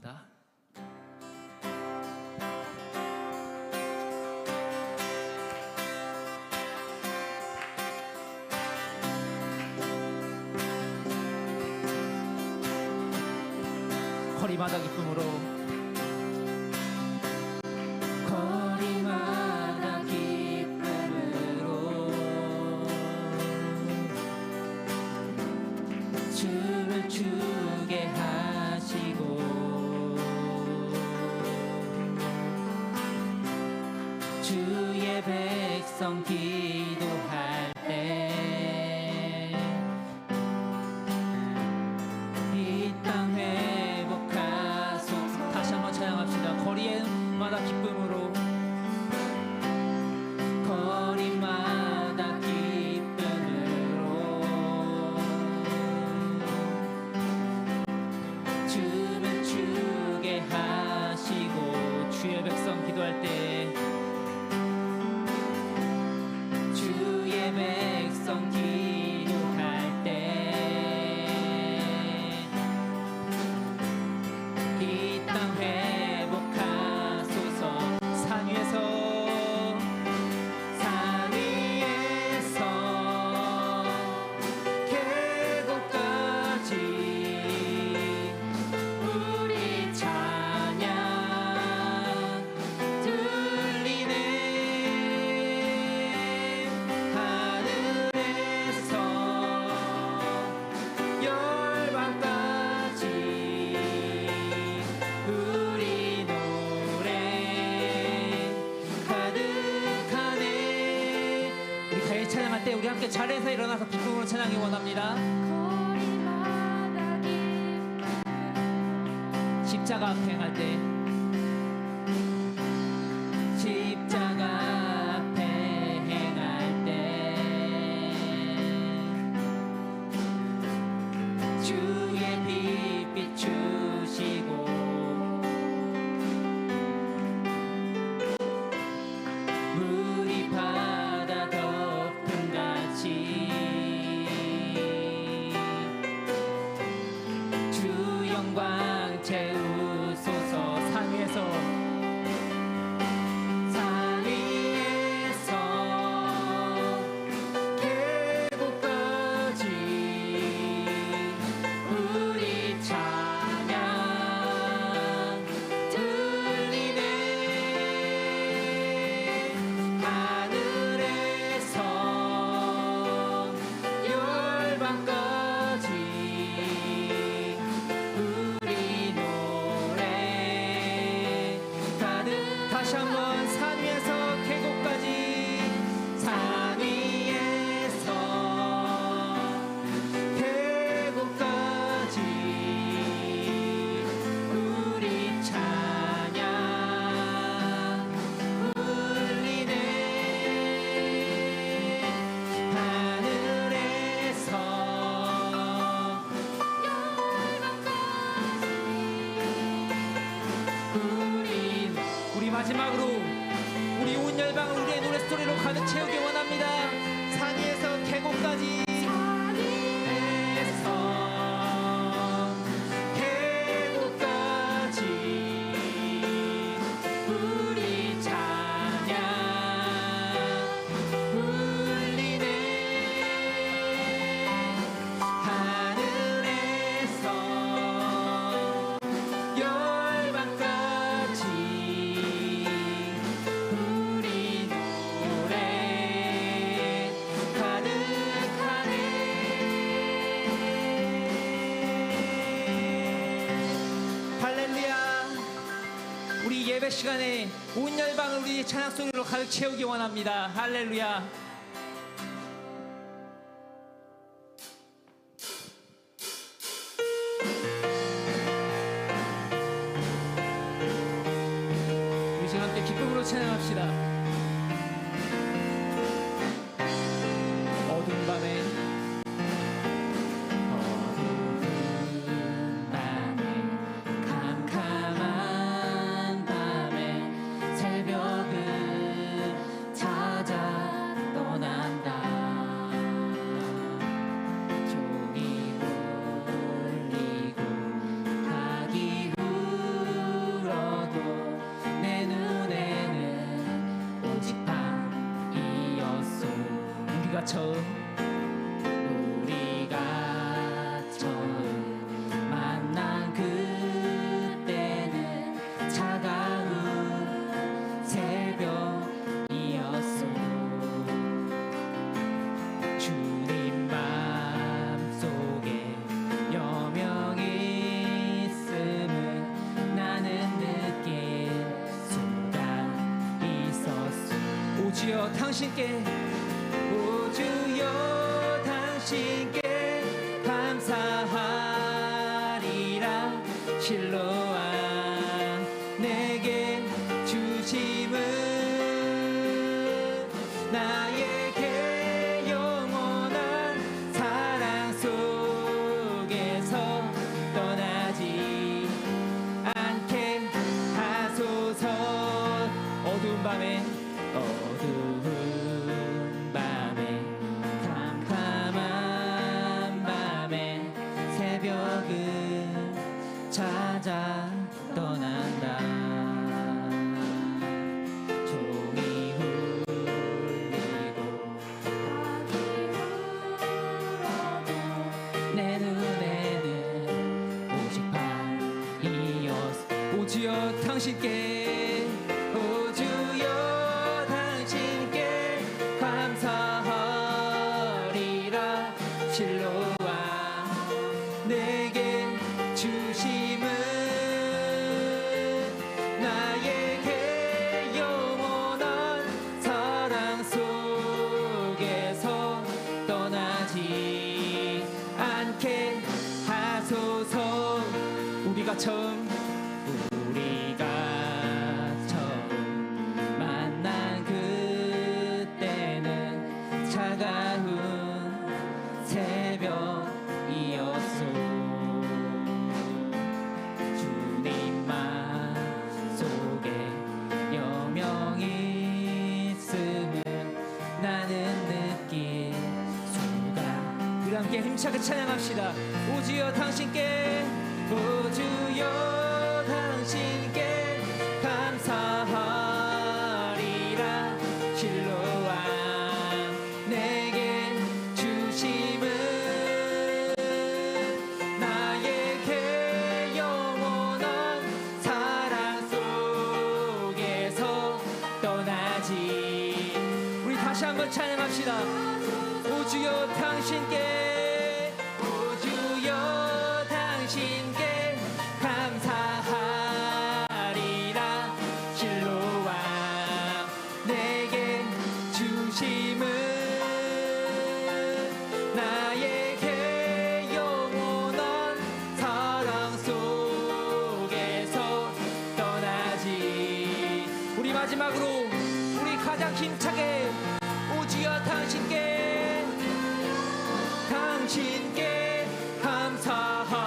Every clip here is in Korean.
원합니다. 거리마다 기쁨으로, 거리마다 기쁨으로 춤을 추게 하시고 주의 백성 기도할 때 이 땅 회복하소서. 다시 한번 찬양합시다. 거리마다 기쁨으로, 거리마다 기쁨으로 춤을 추게 하시고 주의 백성 기도할 때 주의 백성 기도할 때 이 땅 회복하소서. 산 위에서, 산 위에서 계곡까지 우리 찬양 들리네. 하늘에서 열방까지 우리 노래 가득하네. 우리 다시 찬양할 때 우리 함께 자리에서 일어나서 기쁨으로 찬양이 원합니다. 십자가 앞에 행할 때, 십자가 앞에 행할 때 주의 빛 비추시고 물이 바다 덮음같이 주 영광 채우소서. 산 위에서, 산 위에서 계곡까지 우리 찬양 들리네. 하늘에서 열방까지 우리 노래 가득. 다시 한번, 산 위에서 계곡까지, 산 위에서 계곡까지 우리 찬양 울리네. 하늘에서 우리 마지막으로 우리 온 열방을 우리의 노래 스토리로 가득 채우기 원합니다. 산 위에서 계곡까지, 산 위에서 계곡까지 우리 찬양 울리네. 하늘에서 열방까지 우리 노래 가득하네. 할렐루야. 우리 예배 시간에 온 열방을 우리 찬양 소리로 가득 채우기 원합니다. 할렐루야. 우리 지금 함께 기쁨으로 찬양합시다. 어두운 밤에, 어두운 밤에, 캄캄한 밤에 새벽을 찾아 떠난다. 종이 울리고 닭이 우리가 처음 만난 그때는 차가운 새벽이었어. 주님 맘속에 여명이 있음을 나는 느낄 수가 있었어. 오주여 당신께, 오주여 당신께 감사하리라. 실로암 내게 주심은 나에게 영원한 사랑 속에서 떠나지 않게 하소서. 어두운 밤에 캄캄한 밤에 새벽을 찾아 떠난다. 종이 울리고 내 눈에는 오직 밤이었어. 오주여 당신께, 오주여 당신께 감사하리라. 실로암 내게 주심은 나에게 영원한 사랑 속에서 떠나지 않게 하소서. 우리가 처음 만난 그때는 차가운 새벽이었소. 주님 맘속에 여명이 있음을 나는 느낄 수가. 우리 함께 힘차게 찬양합시다. 오주여 당신께, 오주여 당신께 감사하리라. 실로암 내게 주심은 나에게 영원한 사랑 속에서 떠나지. 우리 다시 한번 찬양합시다. 오주여 당신께, 오주여 당신께 감사하리라. 실로암 내게 주심은 나에게 영원한 사랑 속에서 떠나지. 우리 마지막으로 우리 가장 힘차게 오주여 당신께, 당신께 감사하리라.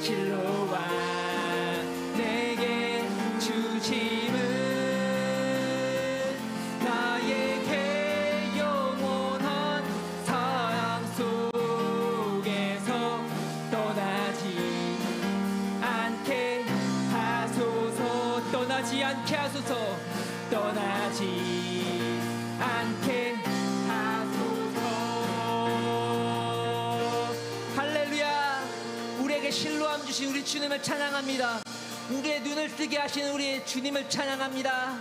실로암 내게 주심은 나에게 영원한 사랑 속에서 떠나지 않게 하소서. 떠나지 않게 하소서. 떠나지 않게 하소서. 할렐루야. 우리에게 실로암 주신 우리 주님을 찬양합니다. 우리의 눈을 뜨게 하시는 우리 주님을 찬양합니다.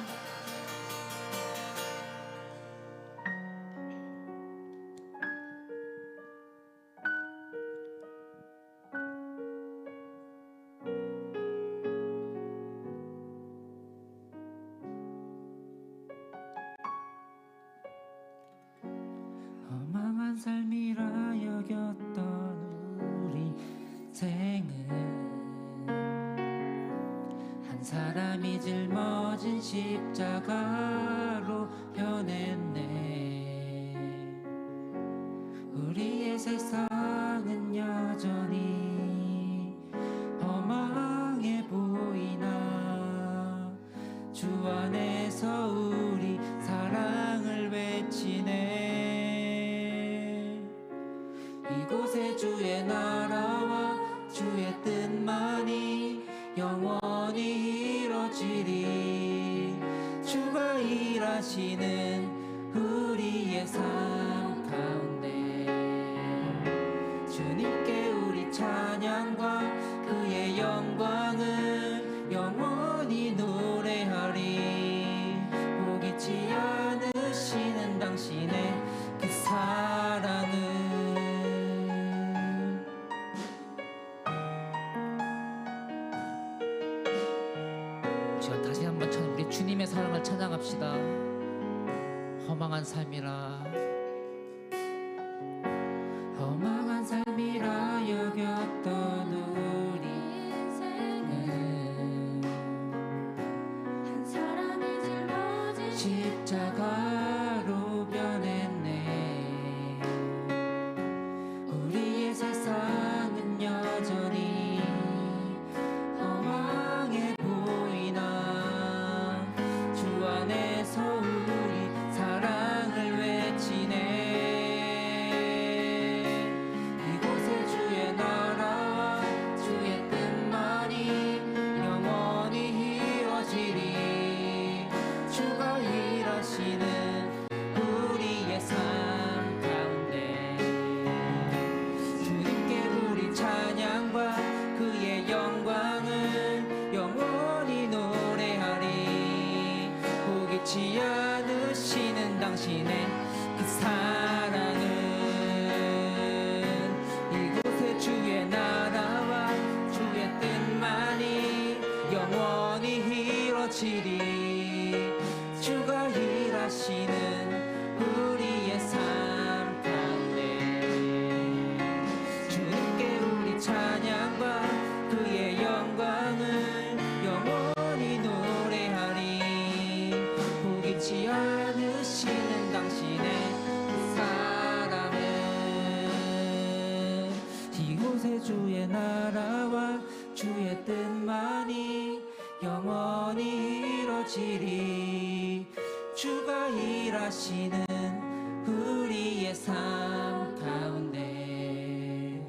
허망한 삶이라 여겼던 우리 생은 한 사람이 짊어진 십자가로 변했네. 우리의 세상은 여전히 허망해 보이나 주 안에서 우리 사랑을 외치네. 이곳에 주의 나라와 주의 뜻만이 영원히 이뤄지리. 주가 일하시는 우리 주님의 사랑을 찬양합시다. 허망한 삶이라 험한 삶이라 여겼던 우리 인생은 한 사람이 짊어진 십자가로 변했네. 우리의 세상은 여전히 허망해 보이나 주 안에서 우리 사랑을 외치네. 우리의 삶 가운데 주님께 우리 찬양과 그의 영광을 영원히 노래하리. 포기치 않으시는 당신의 그 사랑은 이곳에 주의 나라와 주의 뜻만이 영원히 이루어지리. 주가 일하시는 우리의 삶 가운데 주님께 우리 찬양과 그의 영광을 영원히 노래하리. 포기치 않으시는 당신의 사랑은 이곳에 주의 나라와 주의 뜻만이 영원히 이루어지리. 주가 일하시는 우리의 삶 가운데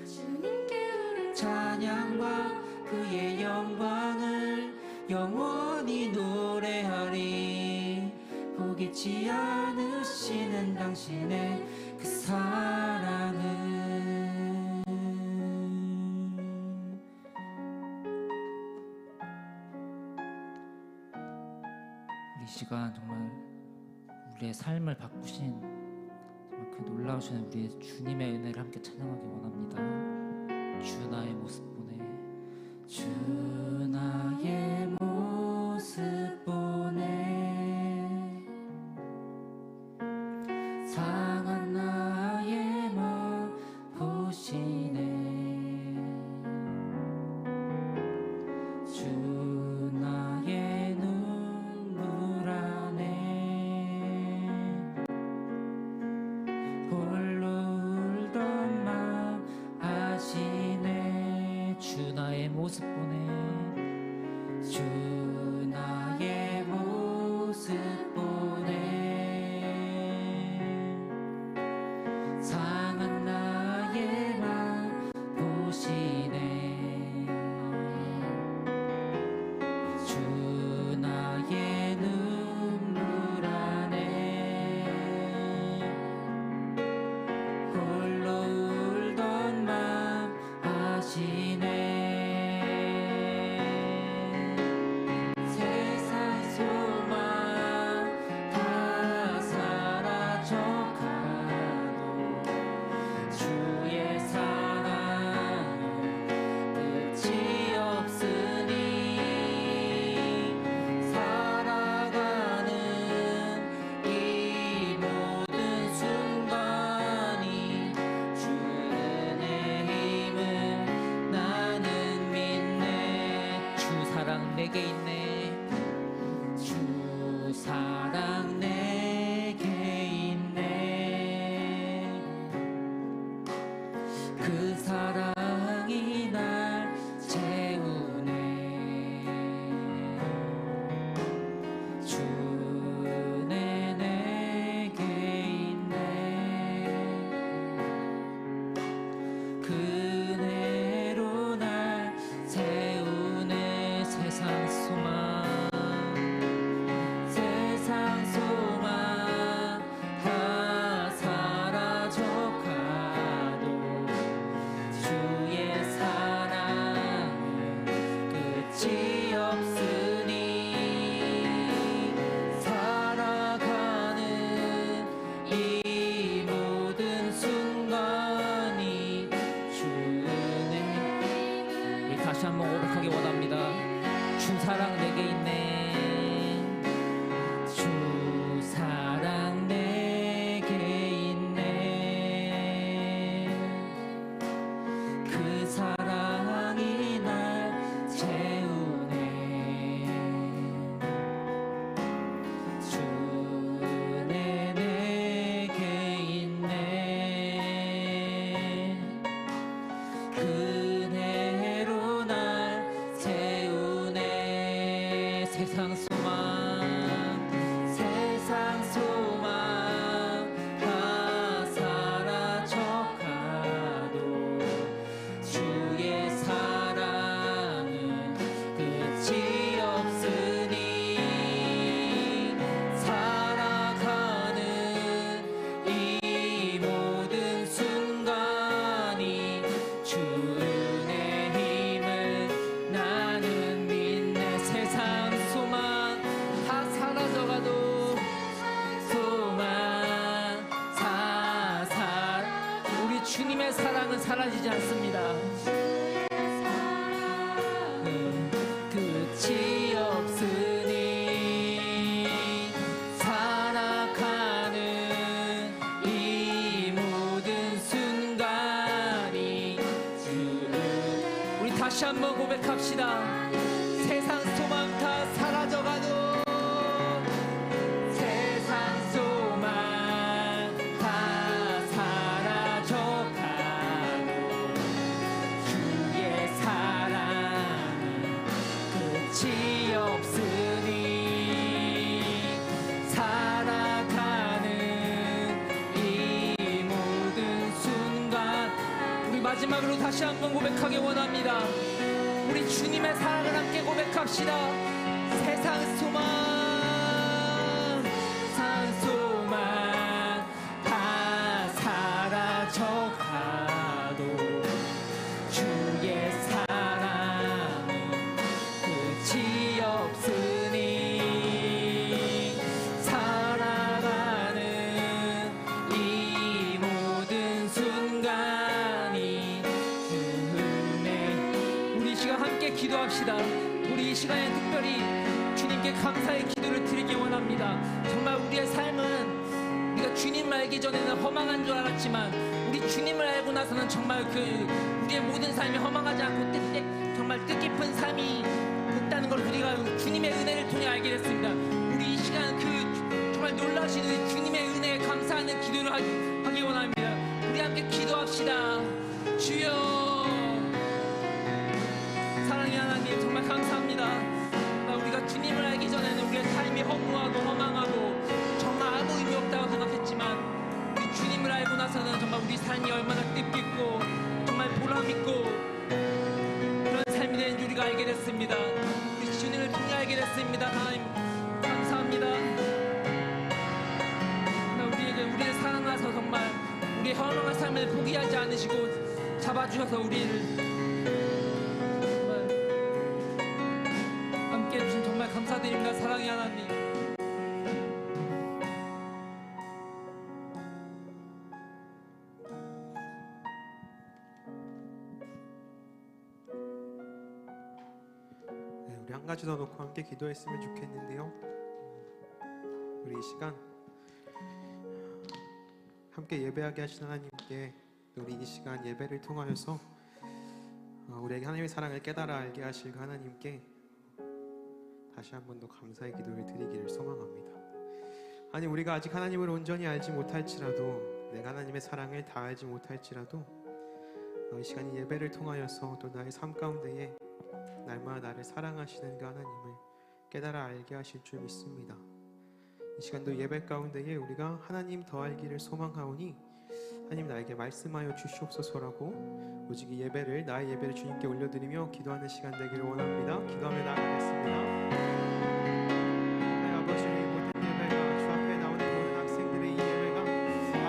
주님께 우리 찬양과 그의 영광을 영원히 노래하리. 포기치 않으시는 당신의 그 사랑은 이 시간 정말 우리의 삶을 바꾸신 정말 그 놀라우신 우리의 주님의 은혜를 함께 찬양하기 원합니다. 주 나의 모습 보내, 주 나의 모습 보내, 상한 나의 마음 보시네. 주 나의 모습 보내, 주 나의 모습 보내, 상한 나의 맘 보시네. 주 나의 눈물 안에 홀로 울던 맘 아시네. 내게 있네. 주 사랑 내게 있네. 그 사랑이 날 채우네. 주 은혜 내게 있네. 그 은혜로 날 채우네. 세상 소망 다 사라져가도 주의 사랑은 끝이 없으니 살아가는 이 모든 순간이 주 은혜. 우리 다시 한번 고백하기 원합니다. 주 사랑 내게 있네. 주 사랑 내게 있네. 그 사랑이 날 채우네. 주 은혜 내게 있네. 그 은혜로 날 채우네. 세상 소망 다 사라져가도 주의 사랑은 끝이 없으니 살아가는 이 모든 순간이 주 은혜 힘을 나는 믿네. 세상 소망 다 사라져가도 우리 주님의 사랑은 사라지지 않습니다. 끝이 없으니 살아가는 이 모든 순간이 주를. 우리 다시 한번 고백합시다. 세상 소망 다 사라져가도 끝이 없으니 살아가는 이 모든 순간. 우리 마지막으로 다시 한번 고백하기 원합니다. 우리 주님의 사랑을 함께 고백합시다. 세상 소망 다 사라져가도 주의 끝이 없으니 살아가는 이 모든 순간이 주 은혜. 우리 이 시간 함께 기도합시다. 우리 이 시간에 특별히 주님께 감사의 기도를 드리기 원합니다. 정말 우리의 삶은 우리가 주님을 알기 전에는 허망한 줄 알았지만 우리 주님을 알고 나서는 정말 우리의 모든 삶이 허망하지 않고 정말 뜻깊은 삶이 있다는 걸 우리가 주님의 은혜를 통해 알게 됐습니다. 우리 이 시간 정말 놀라신 주님의 은혜에 감사하는 기도를 하기 원합니다. 우리 함께 기도합시다. 주여, 사랑의 하나님, 정말 감사합니다. 우리가 주님을 알기 전에는 우리의 삶이 허무하고 허망하고 정말 아무 의미 없다고 생각했지만 우리 주님을 알고 나서는 정말 우리 삶이 얼마나 뜻깊고 정말 보람있고 그런 삶이 되는 줄 우리가 알게 됐습니다. 우리 주님을 통해 알게 됐습니다. 하나님 감사합니다. 우리를 사랑하셔서 정말 우리의 허망한 삶을 포기하지 않으시고 잡아주셔서 우리를 정말 함께 해주신 정말 감사드립니다. 사랑의 하나님, 우리 한 가지 더 놓고 함께 기도했으면 좋겠는데요. 우리 이 시간 함께 예배하게 하신 하나님께 우리 이 시간 예배를 통하여서 우리에게 하나님의 사랑을 깨달아 알게 하실 그 하나님께 다시 한 번 더 감사의 기도를 드리기를 소망합니다. 아니, 우리가 아직 하나님을 온전히 알지 못할지라도, 내가 하나님의 사랑을 다 알지 못할지라도 이 시간 예배를 통하여서 또 나의 삶 가운데에 날마다 나를 사랑하시는 그 하나님을 깨달아 알게 하실 줄 믿습니다. 이 시간도 예배 가운데에 우리가 하나님 더 알기를 소망하오니 하나님 나에게 말씀하여 주시옵소서라고 오직 이 예배를, 나의 예배를 주님께 올려드리며 기도하는 시간 되기를 원합니다. 기도하며 나아가겠습니다. 아버지, 모든 예배가 주 앞에 나오는 모든 학생들의 이 예배가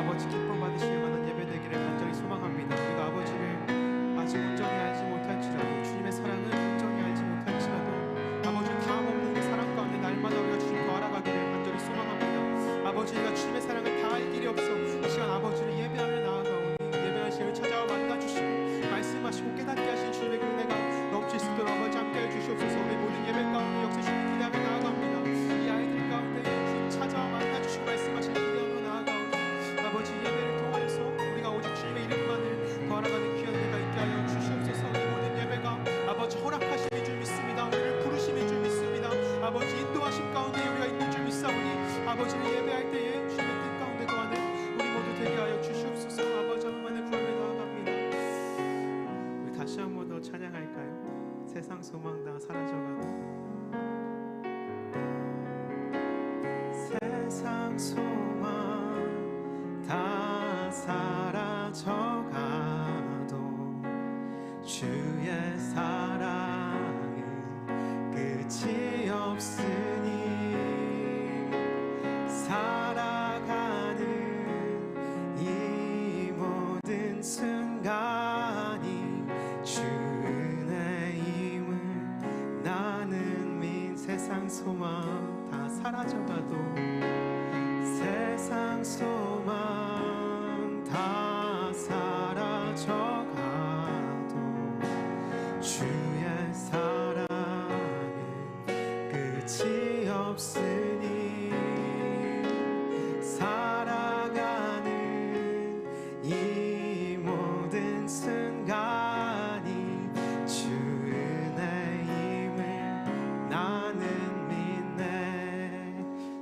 아버지 기쁨 받으실 만한 예배 되기를 간절히 소망합니다. 우리가 아버지를 아직 온전히 알지 못할지라도, 주님의 사랑을 온전히 알지 못할지라도 아버지 다음 없는 그 사랑 가운데 날마다 우리가 주님 더 알아가기를 간절히 소망합니다. 아버지가 주님의 사랑을 다 알 길이 없어 이 시간 아버지를 예배하며 나아가오니 예배하는 시간을 찾아와 만나주시고 말씀하시고 깨닫게 하신 주님의 그 은혜가 넘칠 수 있도록 아버지 함께해 주시옵소서. 우리 모든 예배 가운데 역시 주님 기도하며 나아갑니다. 이 아이들 가운데 세상 소망 다 사라져가도 세상 소망 다 사라져가도 주의 사랑은 끝이 없으니 살아가는 이 모든 순간이 주 은혜임을 나는 믿. 세상 소망 다 사라져가도 세상 소망 다 사라져가도 주의 사랑은 끝이 없으니 살아가는 이 모든 순간이 주 은혜임을 나는 믿네.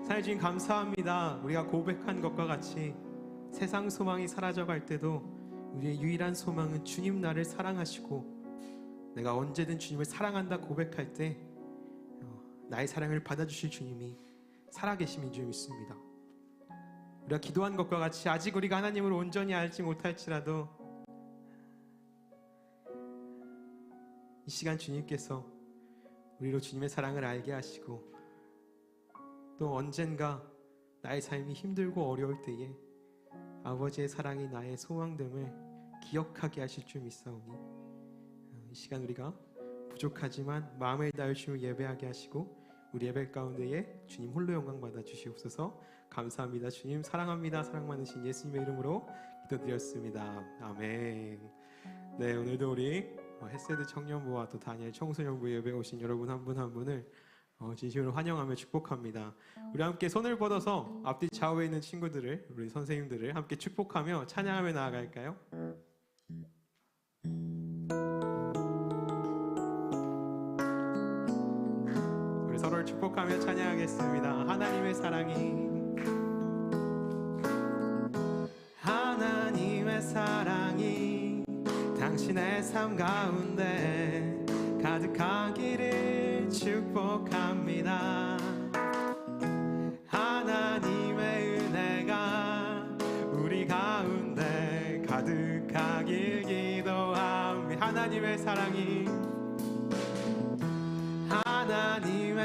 사실 주님 감사합니다. 우리가 고백한 것과 같이 세상 소망이 사라져갈 때도 우리의 유일한 소망은 주님 나를 사랑하시고 내가 언제든 주님을 사랑한다 고백할 때 나의 사랑을 받아주실 주님이 살아계심인 줄 믿습니다. 우리가 기도한 것과 같이 아직 우리가 하나님을 온전히 알지 못할지라도 이 시간 주님께서 우리로 주님의 사랑을 알게 하시고 또 언젠가 나의 삶이 힘들고 어려울 때에 아버지의 사랑이 나의 소망됨을 기억하게 하실 줄 믿사오니 이 시간 우리가 부족하지만 마음을 다해 주님을 예배하게 하시고 우리 예배 가운데에 주님 홀로 영광 받아 주시옵소서. 감사합니다. 주님 사랑합니다. 사랑 많으신 예수님의 이름으로 기도드렸습니다. 아멘. 네, 오늘도 우리 헤세드 청년부와 또 다니엘 청소년부 예배에 오신 여러분 한 분 한 분을 진심으로 환영하며 축복합니다. 우리 함께 손을 뻗어서 앞뒤 좌우에 있는 친구들을, 우리 선생님들을 함께 축복하며 찬양하며 나아갈까요? 우리 서로를 축복하며 찬양하겠습니다. 하나님의 사랑이 당신의 삶 가운데 가득하기를 축복합니다. 하나님의 은혜가 우리 가운데 가득하길 기도합니다. 하나님의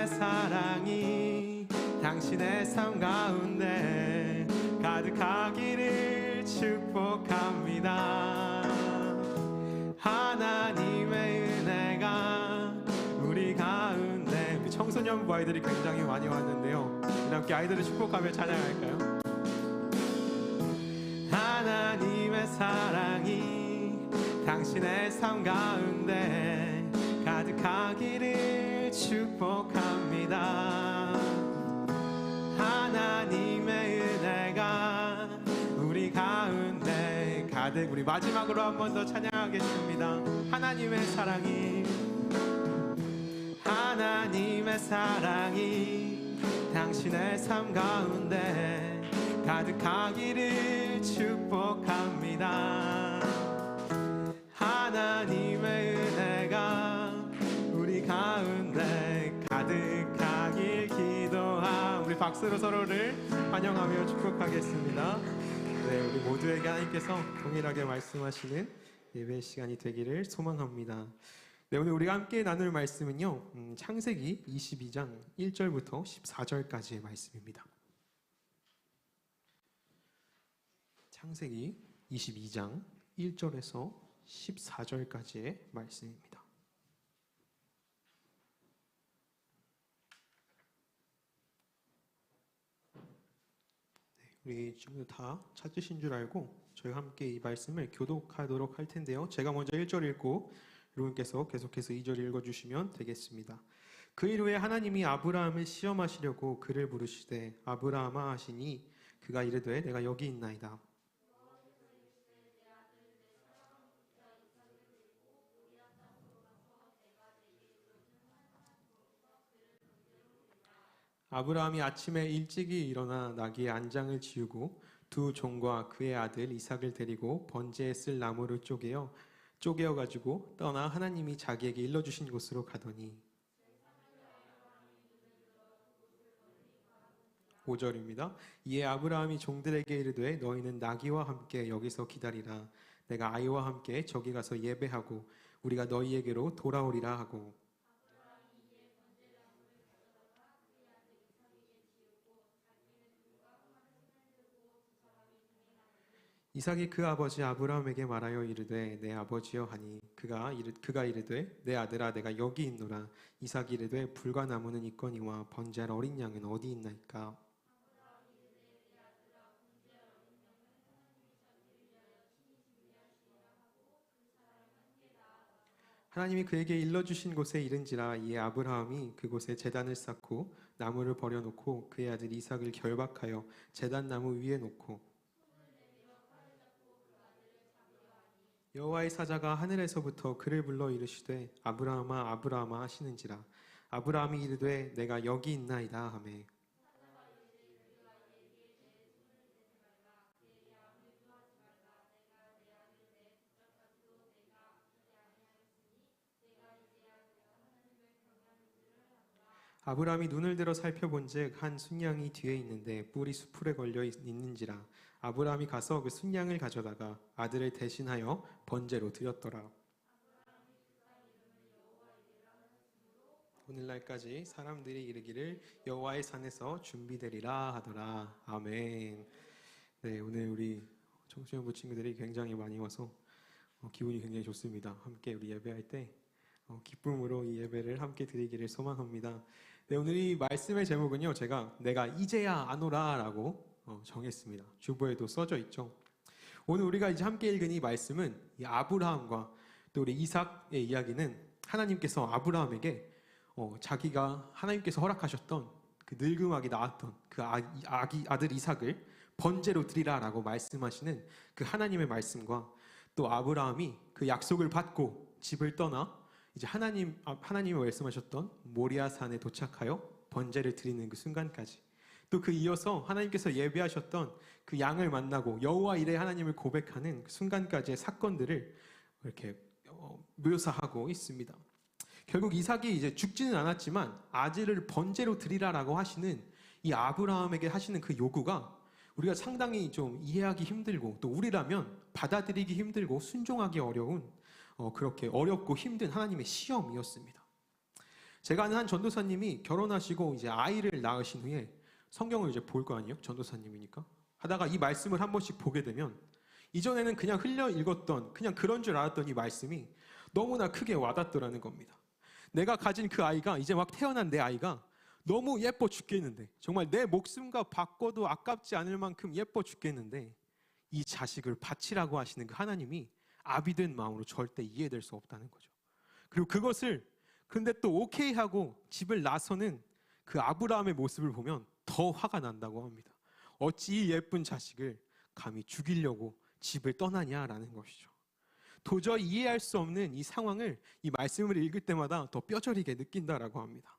사랑이 당신의 삶 가운데 가득하기를 축복합니다. 하나님의 은혜가 우리 가운데. 우리 청소년부 아이들이 굉장히 많이 왔는데요, 우리 함께 아이들을 축복하며 찬양할까요? 하나님의 사랑이 당신의 삶 가운데 가득하기를 축복합니다. 하나님의 은혜가 우리 가운데 가득. 우리 마지막으로 한 번 더 찬양하겠습니다. 하나님의 사랑이 당신의 삶 가운데 가득하기를 축복합니다. 하나님의 은혜가 우리 가운데 가득하길 기도함. 우리 박수로 서로를 환영하며 축복하겠습니다. 네, 우리 모두에게 하나님께서 동일하게 말씀하시는 예배 시간이 되기를 소망합니다. 네, 오늘 우리가 함께 나눌 말씀은요, 창세기 22장 1절부터 14절까지의 말씀입니다. 창세기 22장 1절에서 14절까지의 말씀입니다. 우리 친구들 다 찾으신 줄 알고 저희가 함께 이 말씀을 교독하도록 할 텐데요, 제가 먼저 1절 읽고 여러분께서 계속해서 2절 읽어주시면 되겠습니다. 그 일 후에 하나님이 아브라함을 시험하시려고 그를 부르시되 아브라함아 하시니 그가 이르되 내가 여기 있나이다. 아브라함이 아침에 일찍이 일어나 나귀의 안장을 지우고 두 종과 그의 아들 이삭을 데리고 번제에 쓸 나무를 쪼개어 쪼개어 가지고 떠나 하나님이 자기에게 일러주신 곳으로 가더니 5절입니다. 이에 아브라함이 종들에게 이르되 너희는 나귀와 함께 여기서 기다리라. 내가 아이와 함께 저기 가서 예배하고 우리가 너희에게로 돌아오리라 하고 이삭이 그 아버지 아브라함에게 말하여 이르되 내 아버지여 하니 그가 이르되 내 아들아 내가 여기 있노라. 이삭이 이르되 불과 나무는 있거니와 번제할 어린 양은 어디 있나이까. 하나님이 그에게 일러주신 곳에 이른지라. 이에 아브라함이 그곳에 제단을 쌓고 나무를 버려놓고 그의 아들 이삭을 결박하여 제단 나무 위에 놓고 여호와의 사자가 하늘에서부터 그를 불러 이르시되 아브라함아 아브라함아 하시는지라. 아브라함이 이르되 내가 여기 있나이다 하매 아브라함이 눈을 들어 살펴본즉 한 순양이 뒤에 있는데 뿔이 수풀에 걸려 있는지라. 아브라함이 가서 그 순양을 가져다가 아들을 대신하여 번제로 드렸더라. 오늘날까지 사람들이 이르기를 여호와의 산에서 준비되리라 하더라. 아멘. 네, 오늘 우리 청소년부 친구들이 굉장히 많이 와서 기분이 굉장히 좋습니다. 함께 우리 예배할 때 기쁨으로 이 예배를 함께 드리기를 소망합니다. 네, 오늘 이 말씀의 제목은요, 제가 내가 이제야 아노라라고 정했습니다. 주보에도 써져 있죠. 오늘 우리가 이제 함께 읽은 이 말씀은 이 아브라함과 또 우리 이삭의 이야기는 하나님께서 아브라함에게 자기가 하나님께서 허락하셨던 그 늙음하게 낳았던 그 아들 이삭을 번제로 드리라라고 말씀하시는 그 하나님의 말씀과 또 아브라함이 그 약속을 받고 집을 떠나 이제 하나님이 말씀하셨던 모리아 산에 도착하여 번제를 드리는 그 순간까지 또 그 이어서 하나님께서 예비하셨던 그 양을 만나고 여호와 이레 하나님을 고백하는 그 순간까지의 사건들을 이렇게 묘사하고 있습니다. 결국 이삭이 이제 죽지는 않았지만 아들을 번제로 드리라라고 하시는 이 아브라함에게 하시는 그 요구가 우리가 상당히 좀 이해하기 힘들고 또 우리라면 받아들이기 힘들고 순종하기 어려운 그렇게 어렵고 힘든 하나님의 시험이었습니다. 제가 아는 한 전도사님이 결혼하시고 이제 아이를 낳으신 후에 성경을 이제 볼 거 아니에요? 전도사님이니까. 하다가 이 말씀을 한 번씩 보게 되면 이전에는 그냥 흘려 읽었던 그냥 그런 줄 알았던 이 말씀이 너무나 크게 와닿더라는 겁니다. 내가 가진 그 아이가 이제 막 태어난 내 아이가 너무 예뻐 죽겠는데 정말 내 목숨과 바꿔도 아깝지 않을 만큼 예뻐 죽겠는데 이 자식을 바치라고 하시는 그 하나님이 아비된 마음으로 절대 이해될 수 없다는 거죠. 그리고 그것을 근데 또 오케이 하고 집을 나서는 그 아브라함의 모습을 보면 더 화가 난다고 합니다. 어찌 이 예쁜 자식을 감히 죽이려고 집을 떠나냐라는 것이죠. 도저히 이해할 수 없는 이 상황을 이 말씀을 읽을 때마다 더 뼈저리게 느낀다라고 합니다.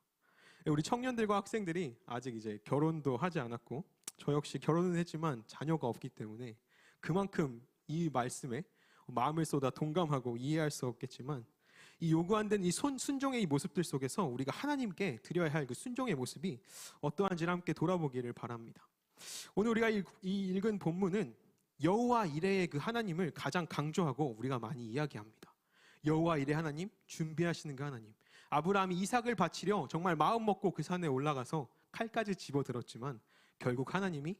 우리 청년들과 학생들이 아직 이제 결혼도 하지 않았고 저 역시 결혼은 했지만 자녀가 없기 때문에 그만큼 이 말씀에 마음을 쏟아 동감하고 이해할 수 없겠지만 이 요구한된 이 순종의 이 모습들 속에서 우리가 하나님께 드려야 할 그 순종의 모습이 어떠한지를 함께 돌아보기를 바랍니다. 오늘 우리가 읽은 본문은 여호와 이레의 그 하나님을 가장 강조하고 우리가 많이 이야기합니다. 여호와 이레 하나님, 준비하시는 그 하나님. 아브라함이 이삭을 바치려 정말 마음 먹고 그 산에 올라가서 칼까지 집어들었지만 결국 하나님이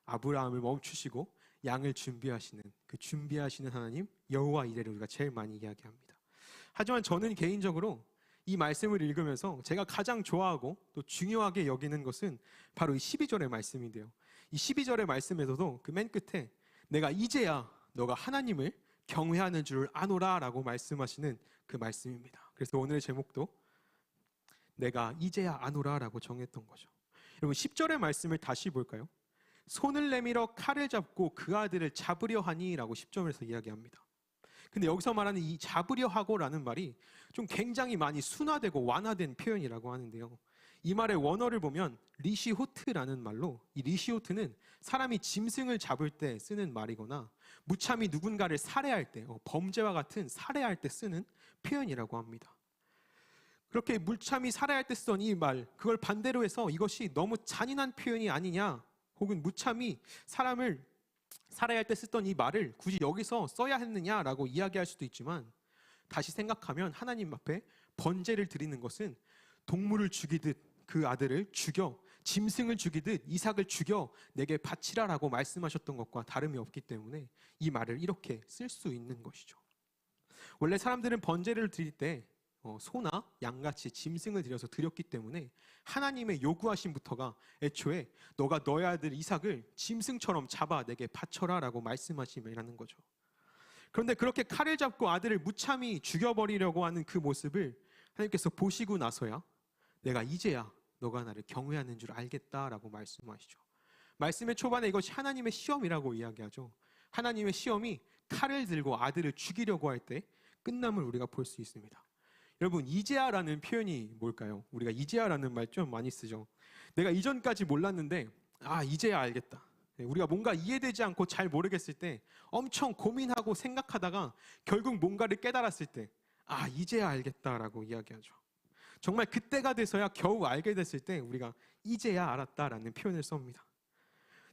아브라함을 멈추시고 양을 준비하시는 그 준비하시는 하나님 여호와 이레를 우리가 제일 많이 이야기합니다. 하지만 저는 개인적으로 이 말씀을 읽으면서 제가 가장 좋아하고 또 중요하게 여기는 것은 바로 이 12절의 말씀인데요. 이 12절의 말씀에서도 그 맨 끝에 내가 이제야 너가 하나님을 경외하는 줄 아노라 라고 말씀하시는 그 말씀입니다. 그래서 오늘의 제목도 내가 이제야 아노라 라고 정했던 거죠. 여러분 10절의 말씀을 다시 볼까요? 손을 내밀어 칼을 잡고 그 아들을 잡으려 하니 라고 10절에서 이야기합니다. 근데 여기서 말하는 이 잡으려 하고라는 말이 좀 굉장히 많이 순화되고 완화된 표현이라고 하는데요. 이 말의 원어를 보면 리시호트라는 말로, 이 리시호트는 사람이 짐승을 잡을 때 쓰는 말이거나 무참히 누군가를 살해할 때, 범죄와 같은 살해할 때 쓰는 표현이라고 합니다. 그렇게 무참히 살해할 때 쓰던 이 말, 그걸 반대로 해서 이것이 너무 잔인한 표현이 아니냐, 혹은 무참히 사람을 살해할 때 쓰던 이 말을 굳이 여기서 써야 했느냐라고 이야기할 수도 있지만, 다시 생각하면 하나님 앞에 번제를 드리는 것은 동물을 죽이듯 그 아들을 죽여, 짐승을 죽이듯 이삭을 죽여 내게 바치라라고 말씀하셨던 것과 다름이 없기 때문에 이 말을 이렇게 쓸 수 있는 것이죠. 원래 사람들은 번제를 드릴 때 소나 양같이 짐승을 들여서 드렸기 때문에 하나님의 요구하심부터가 애초에 너가 너의 아들 이삭을 짐승처럼 잡아 내게 바쳐라 라고 말씀하심이라는 거죠. 그런데 그렇게 칼을 잡고 아들을 무참히 죽여버리려고 하는 그 모습을 하나님께서 보시고 나서야 내가 이제야 너가 나를 경외하는 줄 알겠다라고 말씀하시죠. 말씀의 초반에 이것이 하나님의 시험이라고 이야기하죠. 하나님의 시험이 칼을 들고 아들을 죽이려고 할 때 끝남을 우리가 볼 수 있습니다. 여러분, 이제야라는 표현이 뭘까요? 우리가 이제야라는 말 좀 많이 쓰죠. 내가 이전까지 몰랐는데 이제야 알겠다. 우리가 뭔가 이해되지 않고 잘 모르겠을 때 엄청 고민하고 생각하다가 결국 뭔가를 깨달았을 때 이제야 알겠다라고 이야기하죠. 정말 그때가 돼서야 겨우 알게 됐을 때 우리가 이제야 알았다라는 표현을 씁니다.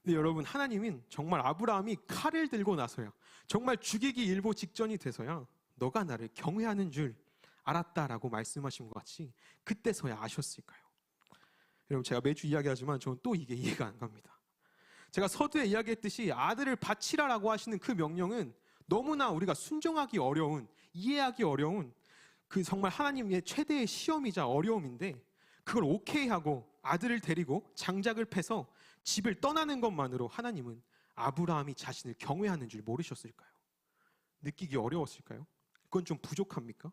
근데 여러분, 하나님은 정말 아브라함이 칼을 들고 나서야, 정말 죽이기 일보 직전이 돼서야 너가 나를 경외하는 줄 알았다라고 말씀하신 것 같이 그때서야 아셨을까요? 여러분, 제가 매주 이야기하지만 저는 또 이게 이해가 안 갑니다. 제가 서두에 이야기했듯이 아들을 바치라라고 하시는 그 명령은 너무나 우리가 순종하기 어려운, 이해하기 어려운 그 정말 하나님의 최대의 시험이자 어려움인데, 그걸 오케이 하고 아들을 데리고 장작을 패서 집을 떠나는 것만으로 하나님은 아브라함이 자신을 경외하는 줄 모르셨을까요? 느끼기 어려웠을까요? 그건 좀 부족합니까?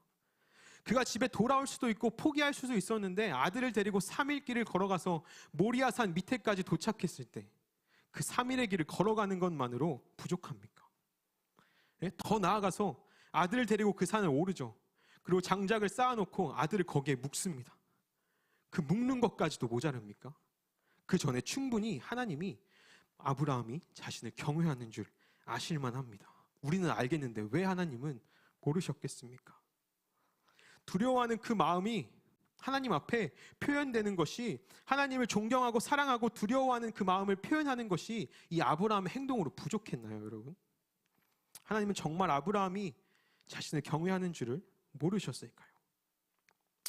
그가 집에 돌아올 수도 있고 포기할 수도 있었는데 아들을 데리고 3일 길을 걸어가서 모리아산 밑에까지 도착했을 때 그 3일의 길을 걸어가는 것만으로 부족합니까? 더 나아가서 아들을 데리고 그 산을 오르죠. 그리고 장작을 쌓아놓고 아들을 거기에 묵습니다. 그 묵는 것까지도 모자릅니까? 그 전에 충분히 하나님이 아브라함이 자신을 경외하는 줄 아실만 합니다. 우리는 알겠는데 왜 하나님은 모르셨겠습니까? 두려워하는 그 마음이 하나님 앞에 표현되는 것이, 하나님을 존경하고 사랑하고 두려워하는 그 마음을 표현하는 것이 이 아브라함의 행동으로 부족했나요, 여러분? 하나님은 정말 아브라함이 자신을 경외하는 줄을 모르셨을까요?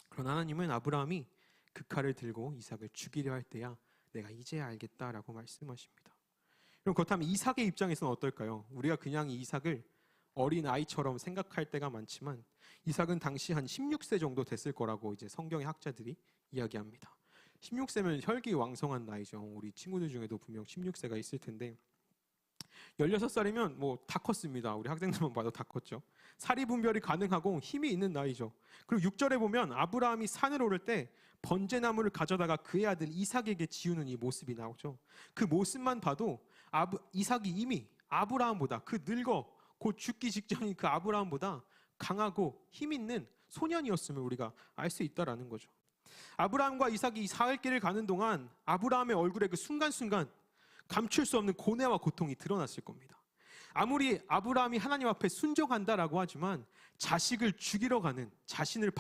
그러나 하나님은 아브라함이 그 칼을 들고 이삭을 죽이려 할 때야 내가 이제야 알겠다라고 말씀하십니다. 그럼 그렇다면 이삭의 입장에서는 어떨까요? 우리가 그냥 이 이삭을 어린 아이처럼 생각할 때가 많지만 이삭은 당시 한 16세 정도 됐을 거라고 이제 성경의 학자들이 이야기합니다. 16세면 혈기왕성한 나이죠. 우리 친구들 중에도 분명 16세가 있을 텐데 16살이면 뭐 다 컸습니다. 우리 학생들만 봐도 다 컸죠. 사리분별이 가능하고 힘이 있는 나이죠. 그리고 6절에 보면 아브라함이 산을 오를 때 번제나무를 가져다가 그의 아들 이삭에게 지우는 이 모습이 나오죠. 그 모습만 봐도 이삭이 이미 아브라함보다, 그 늙어 곧 죽기 직전인 그 아브라함보다 강하고 힘 있는 소년이었음을 우리가 알 수 있다라는 거죠. 아브라함과 이삭이 이 사흘길을 가는 동안 아브라함의 얼굴에 그 순간순간 감출 수 없는 고뇌와 고통이 드러났을 겁니다. 아무리 아브라함이 하나님 앞에 순종한다라고 하지만 자식을 죽이러 가는, 자식을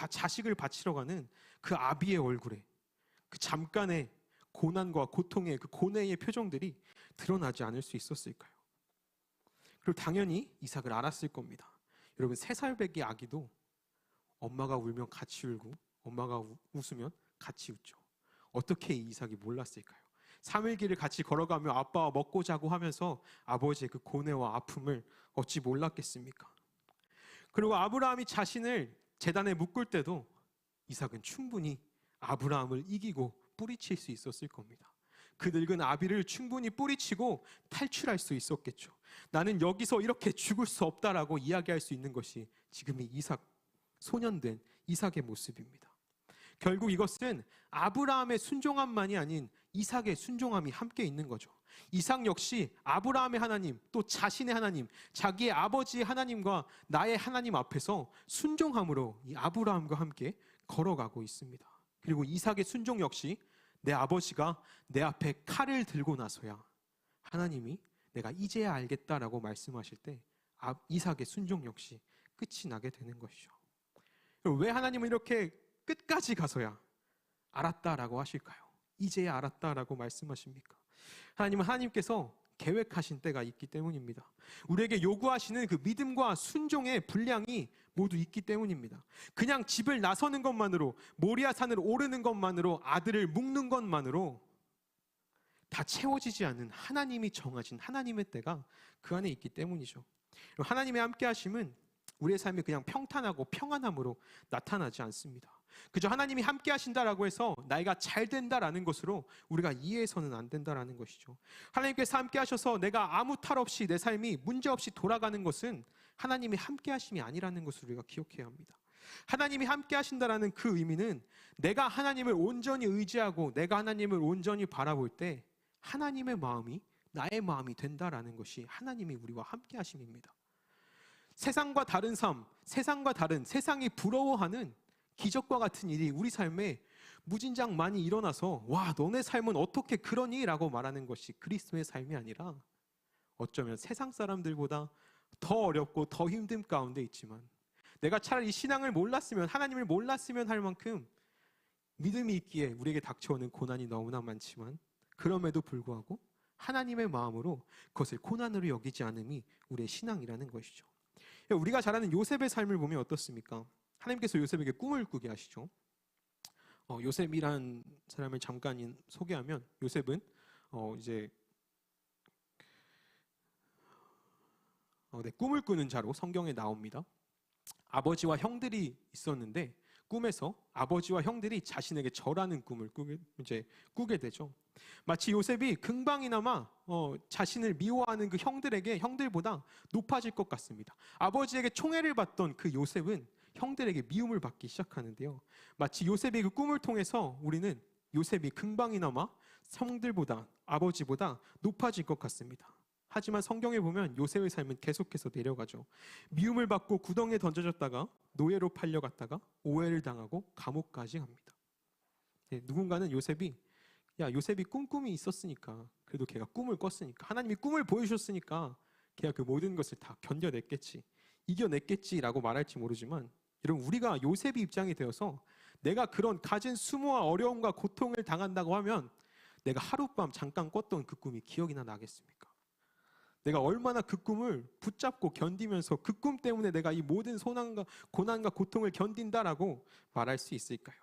바치러 가는 그 아비의 얼굴에 그 잠깐의 고난과 고통의 그 고뇌의 표정들이 드러나지 않을 수 있었을까요? 그리고 당연히 이삭을 알았을 겁니다. 여러분, 3살배기 아기도 엄마가 울면 같이 울고 엄마가 웃으면 같이 웃죠. 어떻게 이 이삭이 몰랐을까요? 3일 길을 같이 걸어가며 아빠와 먹고 자고 하면서 아버지의 그 고뇌와 아픔을 어찌 몰랐겠습니까? 그리고 아브라함이 자신을 제단에 묶을 때도 이삭은 충분히 아브라함을 이기고 뿌리칠 수 있었을 겁니다. 그 늙은 아비를 충분히 뿌리치고 탈출할 수 있었겠죠. 나는 여기서 이렇게 죽을 수 없다라고 이야기할 수 있는 것이 지금 이 이삭, 소년된 이삭의 모습입니다. 결국 이것은 아브라함의 순종함만이 아닌 이삭의 순종함이 함께 있는 거죠. 이삭 역시 아브라함의 하나님, 또 자신의 하나님, 자기의 아버지의 하나님과 나의 하나님 앞에서 순종함으로 이 아브라함과 함께 걸어가고 있습니다. 그리고 이삭의 순종 역시 내 아버지가 내 앞에 칼을 들고 나서야 하나님이 내가 이제야 알겠다라고 말씀하실 때 이삭의 순종 역시 끝이 나게 되는 것이죠. 왜 하나님은 이렇게 끝까지 가서야 알았다라고 하실까요? 이제야 알았다라고 말씀하십니까? 하나님께서 계획하신 때가 있기 때문입니다. 우리에게 요구하시는 그 믿음과 순종의 분량이 모두 있기 때문입니다. 그냥 집을 나서는 것만으로, 모리아산을 오르는 것만으로, 아들을 묵는 것만으로 다 채워지지 않는 하나님이 정하신 하나님의 때가 그 안에 있기 때문이죠. 하나님의 함께 하심은 우리의 삶이 그냥 평탄하고 평안함으로 나타나지 않습니다. 그저 하나님이 함께 하신다라고 해서 나이가 잘 된다라는 것으로 우리가 이해해서는 안 된다라는 것이죠. 하나님께서 함께 하셔서 내가 아무 탈 없이 내 삶이 문제없이 돌아가는 것은 하나님이 함께 하심이 아니라는 것을 우리가 기억해야 합니다. 하나님이 함께 하신다라는 그 의미는 내가 하나님을 온전히 의지하고 내가 하나님을 온전히 바라볼 때 하나님의 마음이 나의 마음이 된다라는 것이 하나님이 우리와 함께 하심입니다. 세상과 다른 삶, 세상과 다른 세상이 부러워하는 기적과 같은 일이 우리 삶에 무진장 많이 일어나서 와, 너네 삶은 어떻게 그러니? 라고 말하는 것이 그리스도의 삶이 아니라 어쩌면 세상 사람들보다 더 어렵고 더 힘든 가운데 있지만 내가 차라리 신앙을 몰랐으면, 하나님을 몰랐으면 할 만큼 믿음이 있기에 우리에게 닥쳐오는 고난이 너무나 많지만 그럼에도 불구하고 하나님의 마음으로 그것을 고난으로 여기지 않음이 우리의 신앙이라는 것이죠. 우리가 잘 아는 요셉의 삶을 보면 어떻습니까? 하나님께서 요셉에게 꿈을 꾸게 하시죠. 요셉이란 사람을 잠깐 소개하면 요셉은 꿈을 꾸는 자로 성경에 나옵니다. 아버지와 형들이 있었는데 꿈에서 아버지와 형들이 자신에게 절하는 꿈을 꾸게 되죠. 마치 요셉이 금방이나마 자신을 미워하는 그 형들보다 높아질 것 같습니다. 아버지에게 총애를 받던 그 요셉은 형들에게 미움을 받기 시작하는데요. 마치 요셉의 그 꿈을 통해서 우리는 요셉이 금방이나마 형들보다, 아버지보다 높아질 것 같습니다. 하지만 성경에 보면 요셉의 삶은 계속해서 내려가죠. 미움을 받고 구덩이에 던져졌다가 노예로 팔려갔다가 오해를 당하고 감옥까지 갑니다. 누군가는 요셉이 꿈이 있었으니까, 그래도 걔가 꿈을 꿨으니까, 하나님이 꿈을 보여주셨으니까 걔가 그 모든 것을 다 견뎌냈겠지, 이겨냈겠지라고 말할지 모르지만, 여러분, 우리가 요셉의 입장이 되어서 내가 그런 가진 수모와 어려움과 고통을 당한다고 하면 내가 하룻밤 잠깐 꿨던 그 꿈이 기억이나 나겠습니까? 내가 얼마나 그 꿈을 붙잡고 견디면서 그 꿈 때문에 내가 이 모든 고난과 고통을 견딘다라고 말할 수 있을까요?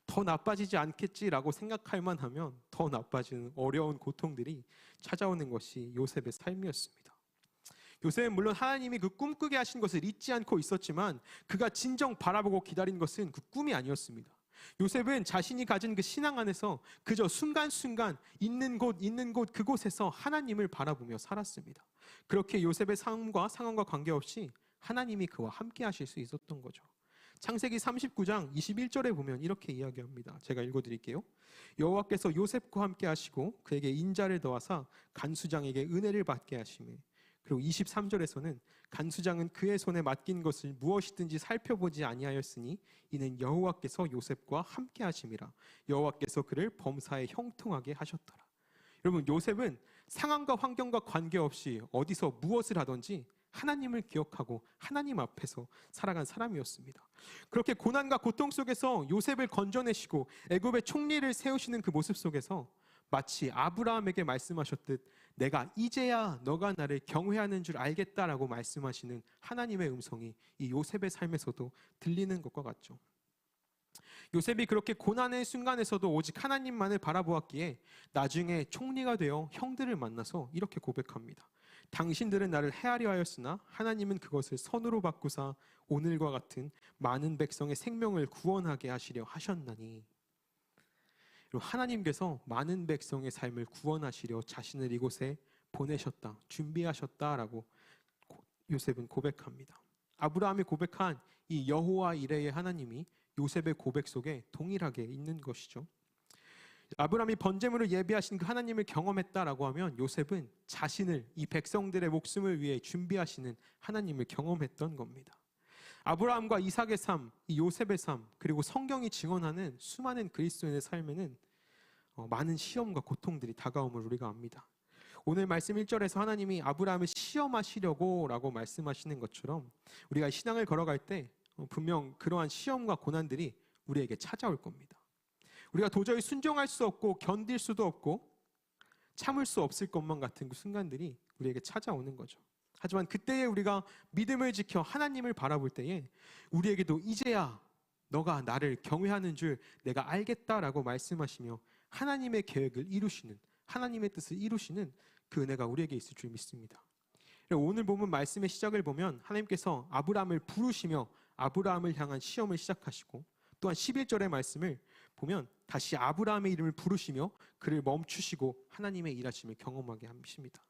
더 나빠지지 않겠지라고 생각할 만하면 더 나빠지는 어려운 고통들이 찾아오는 것이 요셉의 삶이었습니다. 요셉은 물론 하나님이 그 꿈꾸게 하신 것을 잊지 않고 있었지만 그가 진정 바라보고 기다린 것은 그 꿈이 아니었습니다. 요셉은 자신이 가진 그 신앙 안에서 그저 순간순간 있는 곳 그곳에서 하나님을 바라보며 살았습니다. 그렇게 요셉의 삶과 상황과 관계없이 하나님이 그와 함께 하실 수 있었던 거죠. 창세기 39장 21절에 보면 이렇게 이야기합니다. 제가 읽어드릴게요. 여호와께서 요셉과 함께 하시고 그에게 인자를 더하사 간수장에게 은혜를 받게 하시매, 그리고 23절에서는 간수장은 그의 손에 맡긴 것을 무엇이든지 살펴보지 아니하였으니 이는 여호와께서 요셉과 함께 하심이라. 여호와께서 그를 범사에 형통하게 하셨더라. 여러분, 요셉은 상황과 환경과 관계없이 어디서 무엇을 하든지 하나님을 기억하고 하나님 앞에서 살아간 사람이었습니다. 그렇게 고난과 고통 속에서 요셉을 건져내시고 애굽의 총리를 세우시는 그 모습 속에서 마치 아브라함에게 말씀하셨듯 내가 이제야 너가 나를 경외하는 줄 알겠다라고 말씀하시는 하나님의 음성이 이 요셉의 삶에서도 들리는 것과 같죠. 요셉이 그렇게 고난의 순간에서도 오직 하나님만을 바라보았기에 나중에 총리가 되어 형들을 만나서 이렇게 고백합니다. 당신들은 나를 해하려 하였으나 하나님은 그것을 선으로 바꾸사 오늘과 같은 많은 백성의 생명을 구원하게 하시려 하셨나니. 하나님께서 많은 백성의 삶을 구원하시려 자신을 이곳에 보내셨다, 준비하셨다라고 요셉은 고백합니다. 아브라함이 고백한 이 여호와 이레의 하나님이 요셉의 고백 속에 동일하게 있는 것이죠. 아브라함이 번제물을 예비하신 그 하나님을 경험했다라고 하면 요셉은 자신을 이 백성들의 목숨을 위해 준비하시는 하나님을 경험했던 겁니다. 아브라함과 이삭의 삶, 이 요셉의 삶, 그리고 성경이 증언하는 수많은 그리스도인의 삶에는 많은 시험과 고통들이 다가옴을 우리가 압니다. 오늘 말씀 1절에서 하나님이 아브라함을 시험하시려고 라고 말씀하시는 것처럼 우리가 신앙을 걸어갈 때 분명 그러한 시험과 고난들이 우리에게 찾아올 겁니다. 우리가 도저히 순종할 수 없고 견딜 수도 없고 참을 수 없을 것만 같은 그 순간들이 우리에게 찾아오는 거죠. 하지만 그때에 우리가 믿음을 지켜 하나님을 바라볼 때에 우리에게도 이제야 너가 나를 경외하는 줄 내가 알겠다라고 말씀하시며 하나님의 계획을 이루시는, 하나님의 뜻을 이루시는 그 은혜가 우리에게 있을 줄 믿습니다. 오늘 보면 말씀의 시작을 보면 하나님께서 아브라함을 부르시며 아브라함을 향한 시험을 시작하시고, 또한 11절의 말씀을 보면 다시 아브라함의 이름을 부르시며 그를 멈추시고 하나님의 일하심을 경험하게 하십니다.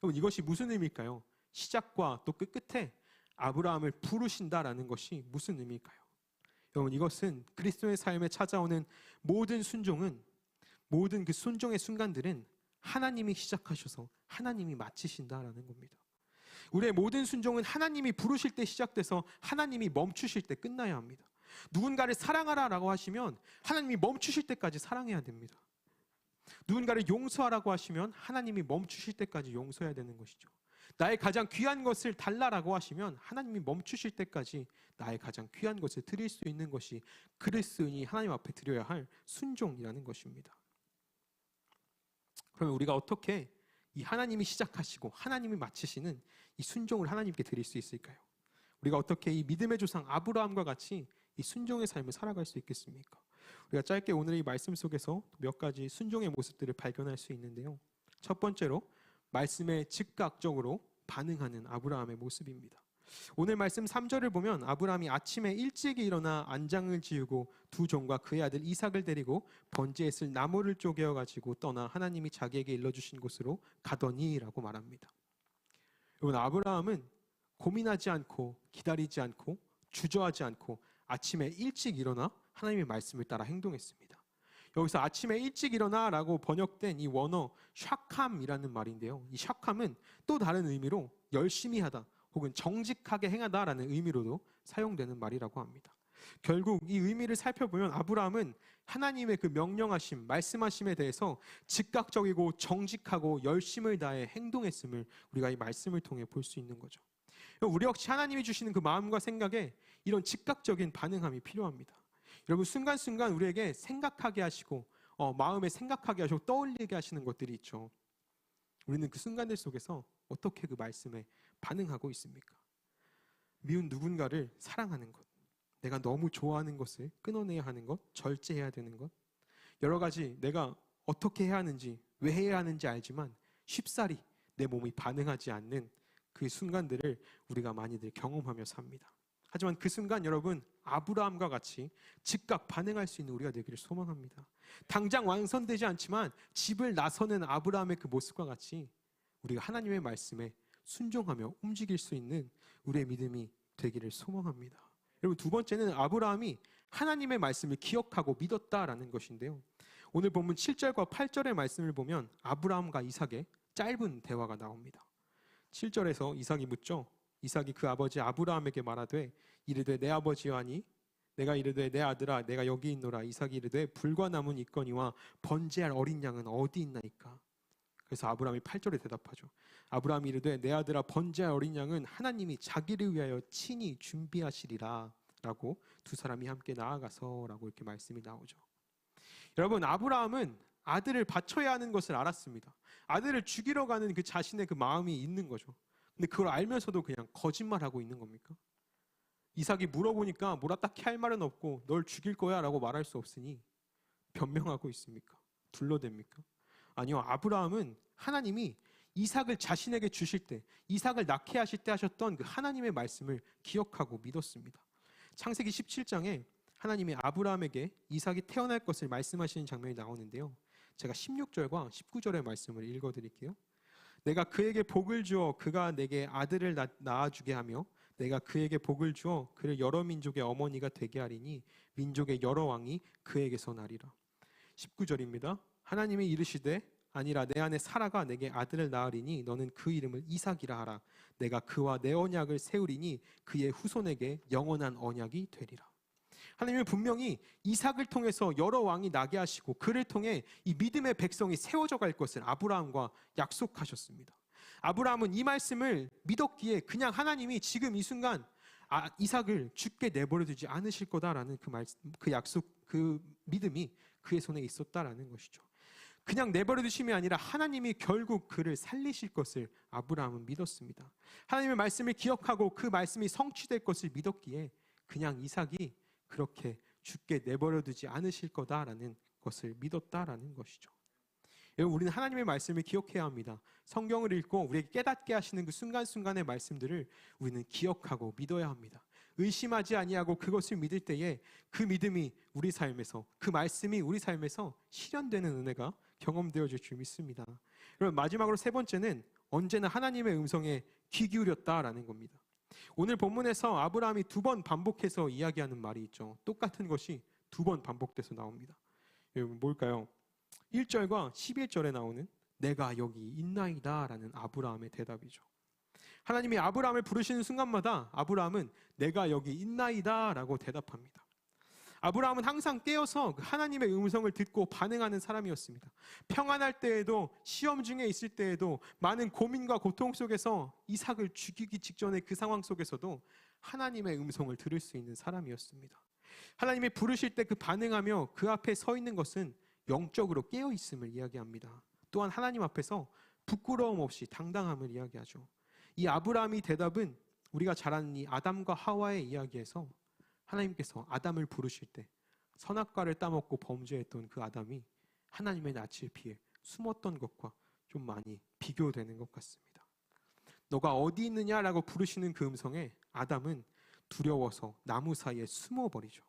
여러분, 이것이 무슨 의미일까요? 시작과 또 끝에 아브라함을 부르신다라는 것이 무슨 의미일까요? 여러분, 이것은 그리스도의 삶에 찾아오는 모든 순종은, 모든 그 순종의 순간들은 하나님이 시작하셔서 하나님이 마치신다라는 겁니다. 우리의 모든 순종은 하나님이 부르실 때 시작돼서 하나님이 멈추실 때 끝나야 합니다. 누군가를 사랑하라라고 하시면 하나님이 멈추실 때까지 사랑해야 됩니다. 누군가를 용서하라고 하시면 하나님이 멈추실 때까지 용서해야 되는 것이죠. 나의 가장 귀한 것을 달라라고 하시면 하나님이 멈추실 때까지 나의 가장 귀한 것을 드릴 수 있는 것이 그리스도인이 하나님 앞에 드려야 할 순종이라는 것입니다. 그러면 우리가 어떻게 이 하나님이 시작하시고 하나님이 마치시는 이 순종을 하나님께 드릴 수 있을까요? 우리가 어떻게 이 믿음의 조상 아브라함과 같이 이 순종의 삶을 살아갈 수 있겠습니까? 우리가 짧게 오늘 이 말씀 속에서 몇 가지 순종의 모습들을 발견할 수 있는데요. 첫 번째로 말씀에 즉각적으로 반응하는 아브라함의 모습입니다. 오늘 말씀 3절을 보면 아브라함이 아침에 일찍 일어나 안장을 지우고 두 종과 그의 아들 이삭을 데리고 번제에 쓸 나무를 쪼개어 가지고 떠나 하나님이 자기에게 일러주신 곳으로 가더니라고 말합니다. 여러분, 아브라함은 고민하지 않고 기다리지 않고 주저하지 않고 아침에 일찍 일어나 하나님의 말씀을 따라 행동했습니다. 여기서 아침에 일찍 일어나라고 번역된 이 원어 샤캄이라는 말인데요. 이 샤캄은 또 다른 의미로 열심히 하다 혹은 정직하게 행하다라는 의미로도 사용되는 말이라고 합니다. 결국 이 의미를 살펴보면 아브라함은 하나님의 그 명령하심, 말씀하심에 대해서 즉각적이고 정직하고 열심을 다해 행동했음을 우리가 이 말씀을 통해 볼 수 있는 거죠. 우리 역시 하나님이 주시는 그 마음과 생각에 이런 즉각적인 반응함이 필요합니다. 여러분, 순간순간 우리에게 생각하게 하시고 마음에 생각하게 하시고 떠올리게 하시는 것들이 있죠. 우리는 그 순간들 속에서 어떻게 그 말씀에 반응하고 있습니까? 미운 누군가를 사랑하는 것, 내가 너무 좋아하는 것을 끊어내야 하는 것, 절제해야 되는 것, 여러 가지 내가 어떻게 해야 하는지, 왜 해야 하는지 알지만 쉽사리 내 몸이 반응하지 않는 그 순간들을 우리가 많이들 경험하며 삽니다. 하지만 그 순간 여러분, 아브라함과 같이 즉각 반응할 수 있는 우리가 되기를 소망합니다. 당장 완성되지 않지만 집을 나서는 아브라함의 그 모습과 같이 우리가 하나님의 말씀에 순종하며 움직일 수 있는 우리의 믿음이 되기를 소망합니다. 여러분, 두 번째는 아브라함이 하나님의 말씀을 기억하고 믿었다라는 것인데요. 오늘 본문 7절과 8절의 말씀을 보면 아브라함과 이삭의 짧은 대화가 나옵니다. 7절에서 이삭이 묻죠. 이삭이 그 아버지 아브라함에게 말하되 이르되 내 아버지와니 내가 이르되 내 아들아 내가 여기 있노라. 이삭이 이르되 불과 남은 있거니와 번제할 어린 양은 어디 있나이까. 그래서 아브라함이 8절에 대답하죠. 아브라함이 이르되 내 아들아 번제할 어린 양은 하나님이 자기를 위하여 친히 준비하시리라 라고 두 사람이 함께 나아가서 라고 이렇게 말씀이 나오죠. 여러분, 아브라함은 아들을 바쳐야 하는 것을 알았습니다. 아들을 죽이러 가는 그 자신의 그 마음이 있는 거죠. 근데 그걸 알면서도 그냥 거짓말하고 있는 겁니까? 이삭이 물어보니까 뭐라 딱히 할 말은 없고 널 죽일 거야 라고 말할 수 없으니 변명하고 있습니까? 둘러댑니까? 아니요, 아브라함은 하나님이 이삭을 자신에게 주실 때, 이삭을 낳게 하실 때 하셨던 그 하나님의 말씀을 기억하고 믿었습니다. 창세기 17장에 하나님이 아브라함에게 이삭이 태어날 것을 말씀하시는 장면이 나오는데요. 제가 16절과 19절의 말씀을 읽어드릴게요. 내가 그에게 복을 주어 그가 내게 아들을 낳아주게 하며 내가 그에게 복을 주어 그를 여러 민족의 어머니가 되게 하리니 민족의 여러 왕이 그에게서 나리라. 19절입니다. 하나님이 이르시되 아니라 내 아내 사라가 내게 아들을 낳으리니 너는 그 이름을 이삭이라 하라. 내가 그와 내 언약을 세우리니 그의 후손에게 영원한 언약이 되리라. 하나님은 분명히 이삭을 통해서 여러 왕이 나게 하시고 그를 통해 이 믿음의 백성이 세워져 갈 것을 아브라함과 약속하셨습니다. 아브라함은 이 말씀을 믿었기에 그냥 하나님이 지금 이 순간 이삭을 죽게 내버려 두지 않으실 거다라는 그 약속, 그 믿음이 그의 손에 있었다라는 것이죠. 그냥 내버려 두심이 아니라 하나님이 결국 그를 살리실 것을 아브라함은 믿었습니다. 하나님의 말씀을 기억하고 그 말씀이 성취될 것을 믿었기에 그냥 이삭이 그렇게 죽게 내버려 두지 않으실 거다라는 것을 믿었다라는 것이죠. 여러분, 우리는 하나님의 말씀을 기억해야 합니다. 성경을 읽고 우리에게 깨닫게 하시는 그 순간순간의 말씀들을 우리는 기억하고 믿어야 합니다. 의심하지 아니하고 그것을 믿을 때에 그 믿음이 우리 삶에서, 그 말씀이 우리 삶에서 실현되는 은혜가 경험되어질 줄 믿습니다. 여러분, 마지막으로 세 번째는 언제나 하나님의 음성에 귀 기울였다라는 겁니다. 오늘 본문에서 아브라함이 2번 반복해서 이야기하는 말이 있죠. 똑같은 것이 2번 반복돼서 나옵니다. 여러분, 뭘까요? 1절과 11절에 나오는 내가 여기 있나이다 라는 아브라함의 대답이죠. 하나님이 아브라함을 부르시는 순간마다 아브라함은 내가 여기 있나이다 라고 대답합니다. 아브라함은 항상 깨어서 하나님의 음성을 듣고 반응하는 사람이었습니다. 평안할 때에도, 시험 중에 있을 때에도, 많은 고민과 고통 속에서 이삭을 죽이기 직전의 그 상황 속에서도 하나님의 음성을 들을 수 있는 사람이었습니다. 하나님이 부르실 때 그 반응하며 그 앞에 서 있는 것은 영적으로 깨어 있음을 이야기합니다. 또한 하나님 앞에서 부끄러움 없이 당당함을 이야기하죠. 이 아브라함의 대답은 우리가 잘 아는 이 아담과 하와의 이야기에서 하나님께서 아담을 부르실 때 선악과를 따먹고 범죄했던 그 아담이 하나님의 낯을 피해 숨었던 것과 좀 많이 비교되는 것 같습니다. 너가 어디 있느냐라고 부르시는 그 음성에 아담은 두려워서 나무 사이에 숨어버리죠.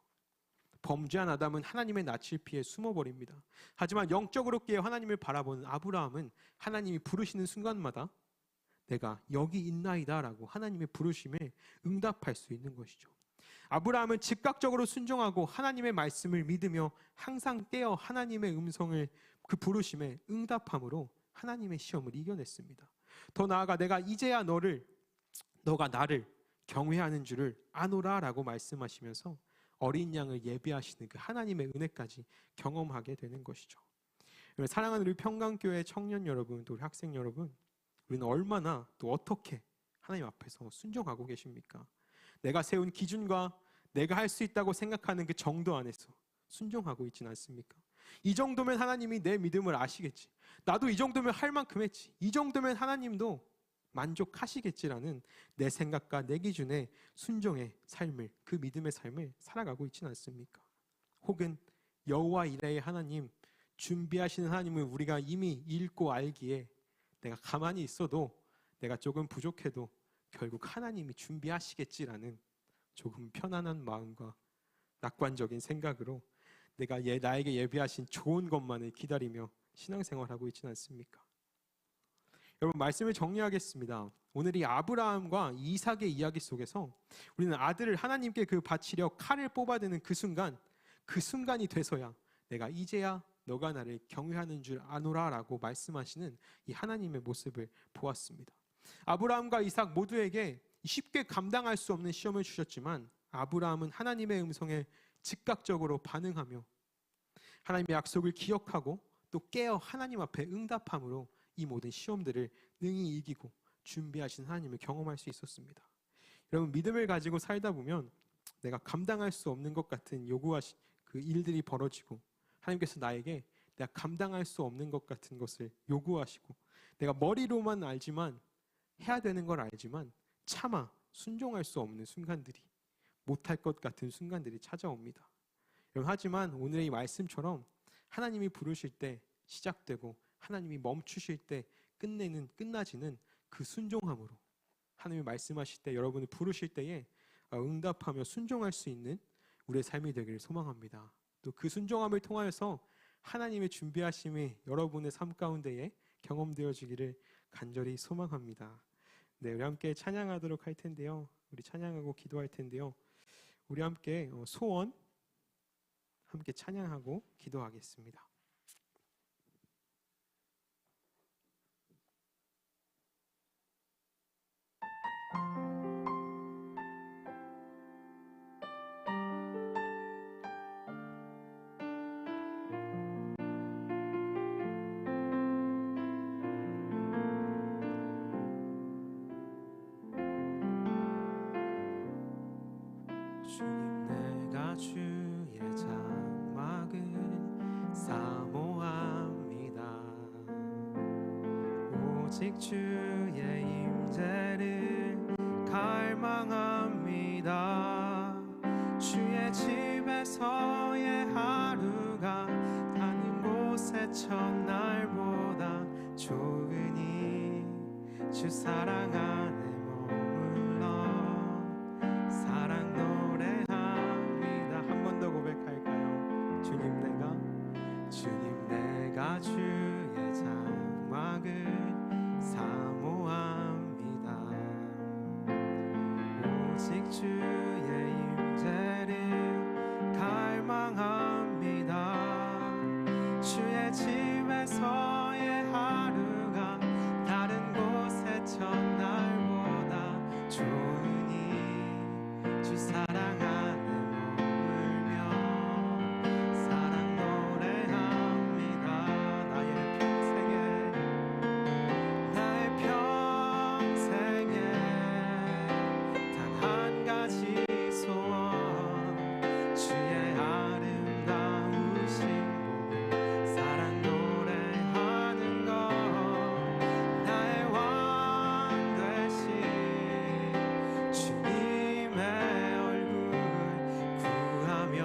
범죄한 아담은 하나님의 낯을 피해 숨어버립니다. 하지만 영적으로 깨어 하나님을 바라보는 아브라함은 하나님이 부르시는 순간마다 내가 여기 있나이다 라고 하나님의 부르심에 응답할 수 있는 것이죠. 아브라함은 즉각적으로 순종하고 하나님의 말씀을 믿으며 항상 깨어 하나님의 음성을, 그 부르심에 응답함으로 하나님의 시험을 이겨냈습니다. 더 나아가 내가 이제야 너가 나를 경외하는 줄을 아노라 라고 말씀하시면서 어린 양을 예비하시는 그 하나님의 은혜까지 경험하게 되는 것이죠. 사랑하는 우리 평강교회 청년 여러분, 또 우리 학생 여러분, 우리는 얼마나 또 어떻게 하나님 앞에서 순종하고 계십니까? 내가 세운 기준과 내가 할 수 있다고 생각하는 그 정도 안에서 순종하고 있지는 않습니까? 이 정도면 하나님이 내 믿음을 아시겠지. 나도 이 정도면 할 만큼 했지. 이 정도면 하나님도 만족하시겠지라는 내 생각과 내 기준의 순종의 삶을, 그 믿음의 삶을 살아가고 있지는 않습니까? 혹은 여호와 이레의 하나님, 준비하시는 하나님을 우리가 이미 읽고 알기에 내가 가만히 있어도, 내가 조금 부족해도 결국 하나님이 준비하시겠지라는 조금 편안한 마음과 낙관적인 생각으로 내가 나에게 예비하신 좋은 것만을 기다리며 신앙생활하고 있지는 않습니까? 여러분, 말씀을 정리하겠습니다. 오늘 이 아브라함과 이삭의 이야기 속에서 우리는 아들을 하나님께 바치려 칼을 뽑아드는 그 순간이 돼서야 내가 이제야 너가 나를 경외하는 줄 아노라 라고 말씀하시는 이 하나님의 모습을 보았습니다. 아브라함과 이삭 모두에게 쉽게 감당할 수 없는 시험을 주셨지만 아브라함은 하나님의 음성에 즉각적으로 반응하며 하나님의 약속을 기억하고 또 깨어 하나님 앞에 응답함으로 이 모든 시험들을 능히 이기고 준비하신 하나님을 경험할 수 있었습니다. 여러분, 믿음을 가지고 살다 보면 내가 감당할 수 없는 것 같은 요구하신 그 일들이 벌어지고 하나님께서 나에게 내가 감당할 수 없는 것 같은 것을 요구하시고 내가 머리로만 알지만 해야 되는 걸 알지만 차마 순종할 수 없는 순간들이, 못할 것 같은 순간들이 찾아옵니다. 여러분, 하지만 오늘의 이 말씀처럼 하나님이 부르실 때 시작되고 하나님이 멈추실 때 끝나지는 그 순종함으로 하나님이 말씀하실 때, 여러분을 부르실 때에 응답하며 순종할 수 있는 우리의 삶이 되기를 소망합니다. 또 그 순종함을 통하여서 하나님의 준비하심이 여러분의 삶 가운데에 경험되어지기를 간절히 소망합니다. 네, 우리 함께 찬양하도록 할 텐데요. 우리 찬양하고 기도할 텐데요. 우리 함께 소원 함께 찬양하고 기도하겠습니다. 주님 내가 주의 장막을 사모합니다. 오직 주의 임재를 갈망합니다. 주의 집에서의 하루가 다른 곳의 첫날보다 좋으니 주 사랑 안에 머물러 사랑 노래합니다. 한 번 더 고백할까요? 주님 내가 주의 장막을 사모합니다. 오직 주의 임재를 갈망합니다. 주의 집에서의 하루가 다른 곳의 첫날보다 좋으니 주 사랑 안에 머물며 사랑 노래합니다. 나의 평생에 단 한 가지 소원 주의 아름다우신 몸을 사랑 노래하는 것 나의 왕 되신 주님의 얼굴 구하며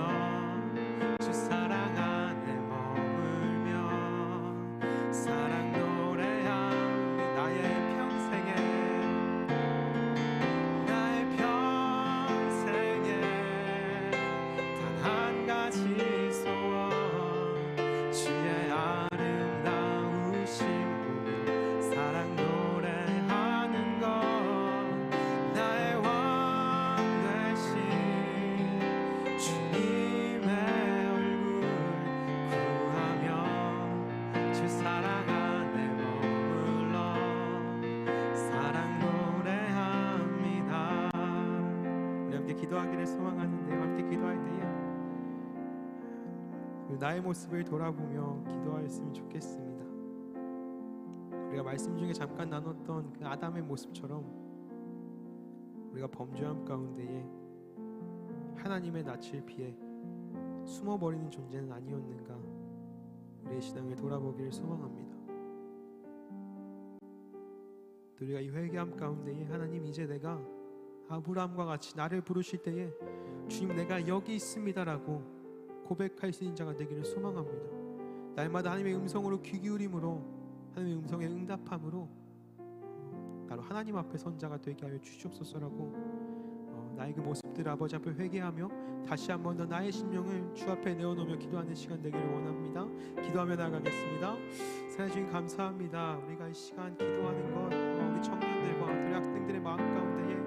주 사랑 안에 머물며 사랑 노래하며 나의 평생에 단 한 가지 소원 주의 아름다우신 보며 사랑 노래하는 것 나의 왕 되신 주님의 얼굴 구하며 주 사랑 안에 머물러 사랑 노래합니다. 우리 함께 기도하기를 소망하는데 함께 기도할 때에 나의 모습을 돌아보며 기도하였으면 좋겠습니다. 우리가 말씀 중에 잠깐 나눴던 그 아담의 모습처럼 우리가 범죄함 가운데에 하나님의 낯을 피해 숨어버리는 존재는 아니었는가 우리의 신앙을 돌아보기를 소망합니다. 또 우리가 이 회개함 가운데에 하나님 이제 내가 아브라함과 같이 나를 부르실 때에 주님 내가 여기 있습니다라고 고백할 수 있는 자가 되기를 소망합니다. 날마다 하나님의 음성으로 귀 기울임으로 하나님의 음성에 응답함으로 나로 하나님 앞에 선 자가 되게 하여 주시옵소서라고 나의 그 모습들 아버지 앞에 회개하며 다시 한 번 더 나의 심령을 주 앞에 내어놓으며 기도하는 시간 되기를 원합니다. 기도하며 나가겠습니다. 사랑해 주님 감사합니다. 우리가 이 시간 기도하는 것 우리 청년들과 우리 학생들의 마음 가운데에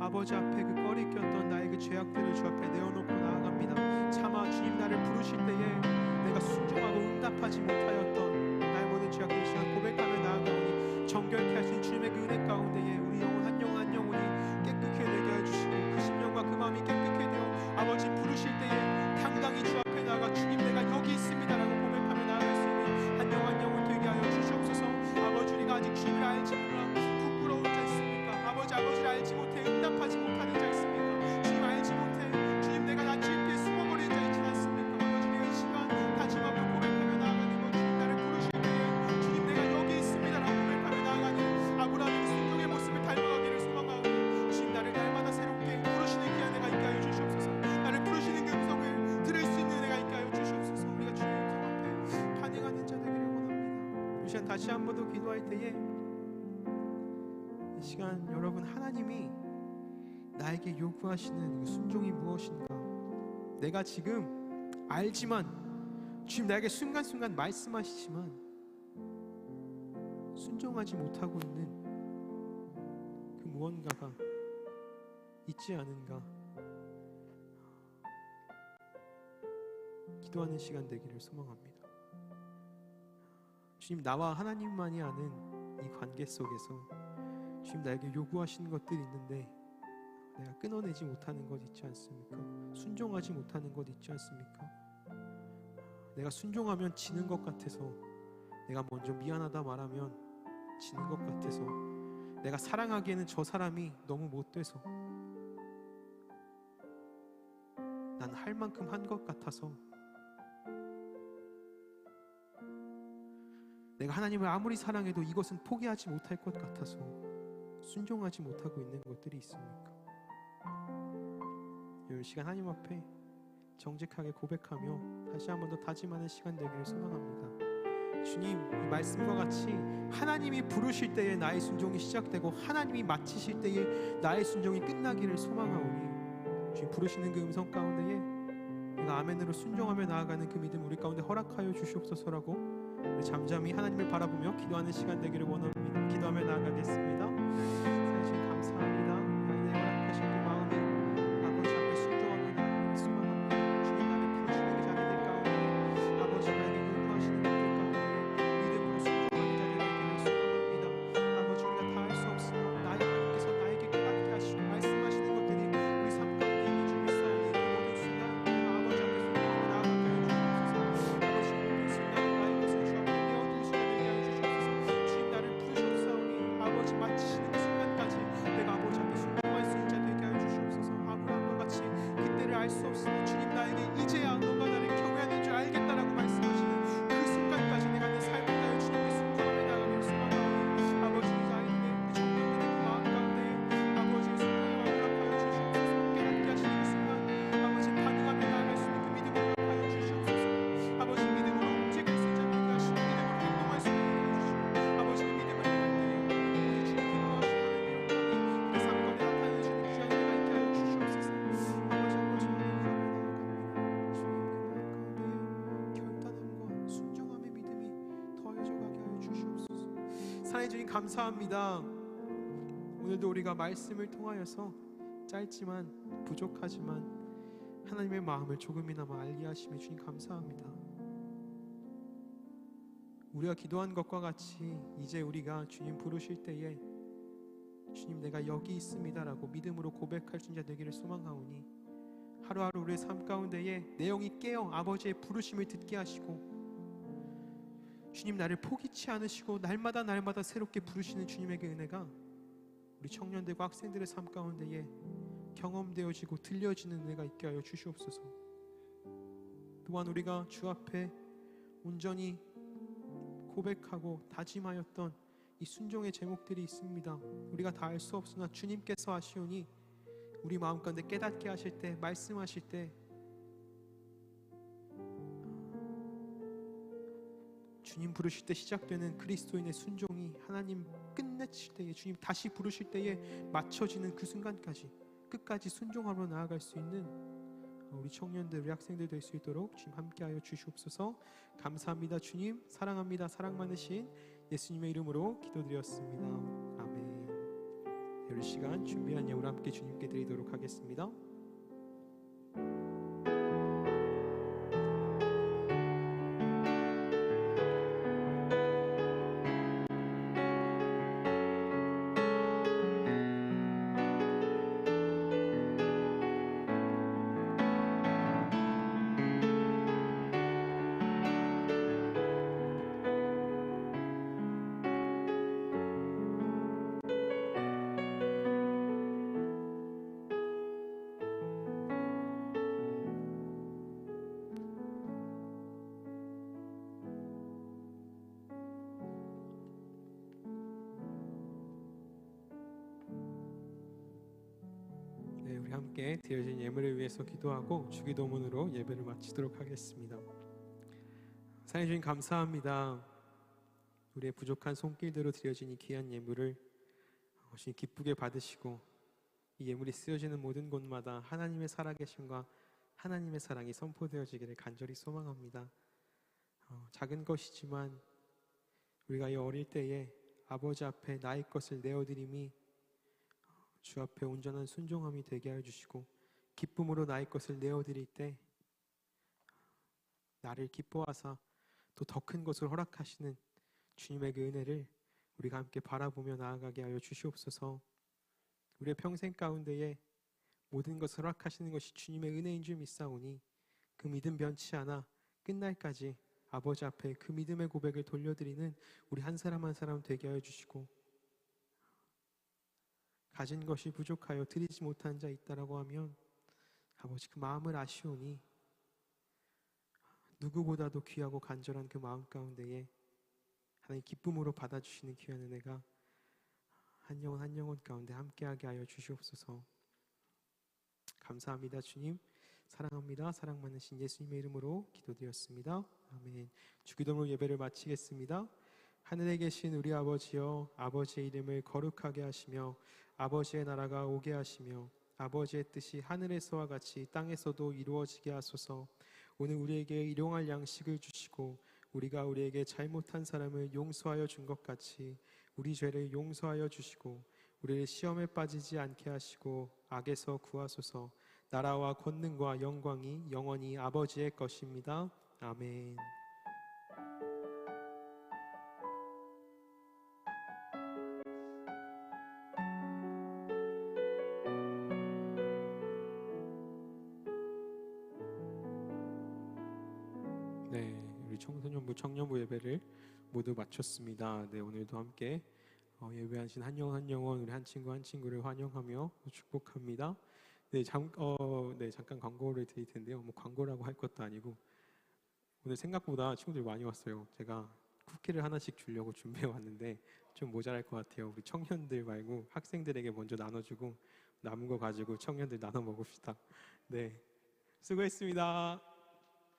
아버지 앞에 그 꺼리 꼈던 나의 그 죄악들을 주 앞에 내어놓고 나아갑니다. 차마 주님 나를 부르실 때에 내가 순종하고 응답하지 못하였던 나의 모든 죄악들을 시간 고백하며 나아가오니 정결케 하신 주님의 그 은혜 가운데에 우리 영혼 한 영혼 한 영혼이 깨끗게 되게 해주시고 그 심령과 그 마음이 깨끗게 되어 아버지 부르실 때에 당당히 주 앞에 나아가 주님 내가 여기 있습니다라고 고백하며 나아갈 수 있는 한 영혼 한 영혼 되게 하여 주시옵소서. 아버지 우리가 아직 주님을 알지 몰라 부끄러운 자 있습니까? 아버지를 알지 못해 응답하지 못하는 자 있습니까? 주님 알지 못해 주님 내가 낯을 피해 숨어버리는 자 있지 않습니까? 아버지 우리가 이 시간 다짐하며 고백하며 나아가는 것 주님 나를 부르실 때에 주님 내가 여기 있습니다라고 고백하며 나아가는 아브라함의 순종의 모습을 닮아가기를 소망하오니 주님 나를 날마다 새롭게 부르시는 귀한 은혜가 있게 하여 주시옵소서. 나를 부르시는 그 음성을 들을 수 있는 은혜가 있게 하여 주시옵소서. 우리가 주님 음성 앞에 반응하는 자 되기를 원합니다. 이 시간 다시 한 번 더 기도할 때에 이 시간 여러분 하나님이 나에게 요구하시는 그 순종이 무엇인가 내가 지금 알지만 주님 나에게 순간순간 말씀하시지만 순종하지 못하고 있는 그 무언가가 있지 않은가 기도하는 시간 되기를 소망합니다. 주님 나와 하나님만이 아는 이 관계 속에서 주님 나에게 요구하시는 것들이 있는데 내가 끊어내지 못하는 것 있지 않습니까? 순종하지 못하는 것 있지 않습니까? 내가 순종하면 지는 것 같아서 내가 먼저 미안하다 말하면 지는 것 같아서 내가 사랑하기에는 저 사람이 너무 못돼서 난 할 만큼 한 것 같아서, 내가 하나님을 아무리 사랑해도 이것은 포기하지 못할 것 같아서 순종하지 못하고 있는 것들이 있습니까? 이 시간 하나님 앞에 정직하게 고백하며 다시 한 번 더 다짐하는 시간 되기를 소망합니다. 주님, 이 말씀과 같이 하나님이 부르실 때에 나의 순종이 시작되고 하나님이 마치실 때에 나의 순종이 끝나기를 소망하오니, 주님 부르시는 그 음성 가운데에 내가 아멘으로 순종하며 나아가는 그 믿음 우리 가운데 허락하여 주시옵소서라고 우리 잠잠히 하나님을 바라보며 기도하는 시간 되기를 원합니다. 기도하며 나아가겠습니다. 주님 감사합니다. 하나님 허락하신 그 마음이 아버지 앞에 순종하며 나아가기를 소망합니다. 주님 나를 부르시는 그 자리들 가운데, 아버지 나에게 요구하시는 것들 가운데 믿음으로 순종하는 자리가 되기를 소망합니다. 아버지 우리가 다 할 수 없으나 나의 하나님께서 나에게 깨닫게 하시고 말씀하시는 것들이 우리 삶 가운데 있는 줄 믿사오니 그 모든 순간 내가 아버지 앞에 순종하며 나아가게 하여 주옵소서. 아버지 모든 순간 나의 것을 주 앞에 내어두시게 되게 하여 주시옵소서. 주님 나를 부르셨사오니 아버지 마치시는 그 순간까지 내가 아버지 앞에 순종할 수 있는 자 되게 하여 주시옵소서. 아브라함과 같이 그때를 알 수 없으나 주님 나에게 이제야 너가 나를 경외하는 줄 알겠다라고 말씀하시는 그 순간까지 내가 내 삶을 다하여 주님께 순종하며 나아가기를 소망하오니, 아버지 이 자리에 우리 청년들의 그 마음 가운데 아버지의 순종을 허락하여 주시옵소서. 깨닫게 하시는 그 순간 아버지 반응하며 나아갈 수 있는 그 믿음을 허락하여 주시옵소서. 아버지 믿음으로 움직일 수 있는 자 되게 하시고 믿음으로 행동할 수 있게 되게 해주시고, 아버지 그 믿음을 행할 때 우리 주님 기뻐하시는 하나님의 영광이 우리 삶 가운데 나타내주시는 그 자리가 있게 하여 주시옵소서. 아버지 주님 그 마음 가운데 결단함과 순종함의 믿음이 더해져 가게 하여 주시옵소서. 사랑해 주님 감사합니다. 오늘도 우리가 말씀을 통하여서 짧지만 부족하지만 하나님의 마음을 조금이나마 알게 하심에 주님 감사합니다. 우리가 기도한 것과 같이 이제 우리가 주님 부르실 때에 주님 내가 여기 있습니다라고 믿음으로 고백할 수 있는 자 되기를 소망하오니, 하루하루 우리의 삶 가운데에 내용이 깨어 아버지의 부르심을 듣게 하시고 주님 나를 포기치 않으시고 날마다 날마다 새롭게 부르시는 주님의 그 은혜가 우리 청년들과 학생들의 삶 가운데에 경험되어지고 들려지는 은혜가 있게 하여 주시옵소서. 또한 우리가 주 앞에 온전히 고백하고 다짐하였던 이 순종의 제목들이 있습니다. 우리가 다 알 수 없으나 주님께서 하시오니 우리 마음 가운데 깨닫게 하실 때, 말씀하실 때 주님 부르실 때 시작되는 그리스도인의 순종이 하나님 끝내실 때에, 주님 다시 부르실 때에 맞춰지는 그 순간까지 끝까지 순종하러 나아갈 수 있는 우리 청년들, 우리 학생들 될 수 있도록 주님 함께하여 주시옵소서. 감사합니다. 주님 사랑합니다. 사랑 많으신 예수님의 이름으로 기도드렸습니다. 아멘. 이 시간 준비한 예물 함께 주님께 드리도록 하겠습니다. 우리 함께 드려진 예물을 위해서 기도하고 주기도문으로 예배를 마치도록 하겠습니다. 사랑해 주님 감사합니다. 우리의 부족한 손길대로 드려진 이 귀한 예물을 주님 기쁘게 받으시고 이 예물이 쓰여지는 모든 곳마다 하나님의 살아계심과 하나님의 사랑이 선포되어지기를 간절히 소망합니다. 작은 것이지만 우리가 이 어릴 때에 아버지 앞에 나의 것을 내어드림이 주 앞에 온전한 순종함이 되게 하여 주시고, 기쁨으로 나의 것을 내어드릴 때 나를 기뻐하사 또 더 큰 것을 허락하시는 주님의 그 은혜를 우리가 함께 바라보며 나아가게 하여 주시옵소서. 우리의 평생 가운데에 모든 것을 허락하시는 것이 주님의 은혜인 줄 믿사오니 그 믿음 변치 않아 끝날까지 아버지 앞에 그 믿음의 고백을 돌려드리는 우리 한 사람 한 사람 되게 하여 주시고, 가진 것이 부족하여 드리지 못한 자 있다라고 하면 아버지 그 마음을 아시오니 누구보다도 귀하고 간절한 그 마음 가운데에 하나님 기쁨으로 받아주시는 귀한 은혜가 한 영혼 한 영혼 가운데 함께하게 하여 주시옵소서. 감사합니다 주님. 사랑합니다. 사랑 많으신 예수님의 이름으로 기도드렸습니다. 아멘. 주기도문 예배를 마치겠습니다. 하늘에 계신 우리 아버지여, 아버지의 이름을 거룩하게 하시며 아버지의 나라가 오게 하시며 아버지의 뜻이 하늘에서와 같이 땅에서도 이루어지게 하소서. 오늘 우리에게 일용할 양식을 주시고 우리가 우리에게 잘못한 사람을 용서하여 준 것 같이 우리 죄를 용서하여 주시고 우리를 시험에 빠지지 않게 하시고 악에서 구하소서. 나라와 권능과 영광이 영원히 아버지의 것입니다. 아멘. 네, 우리 청소년부 청년부 예배를 모두 마쳤습니다. 네, 오늘도 함께 예배하신 한 영혼 한 영혼 우리 한 친구 한 친구를 환영하며 축복합니다. 네, 잠깐 광고를 드릴 텐데요. 뭐 광고라고 할 것도 아니고 오늘 생각보다 친구들이 많이 왔어요. 제가 쿠키를 하나씩 주려고 준비해 왔는데 좀 모자랄 것 같아요. 우리 청년들 말고 학생들에게 먼저 나눠주고 남은 거 가지고 청년들 나눠 먹읍시다. 네, 수고했습니다.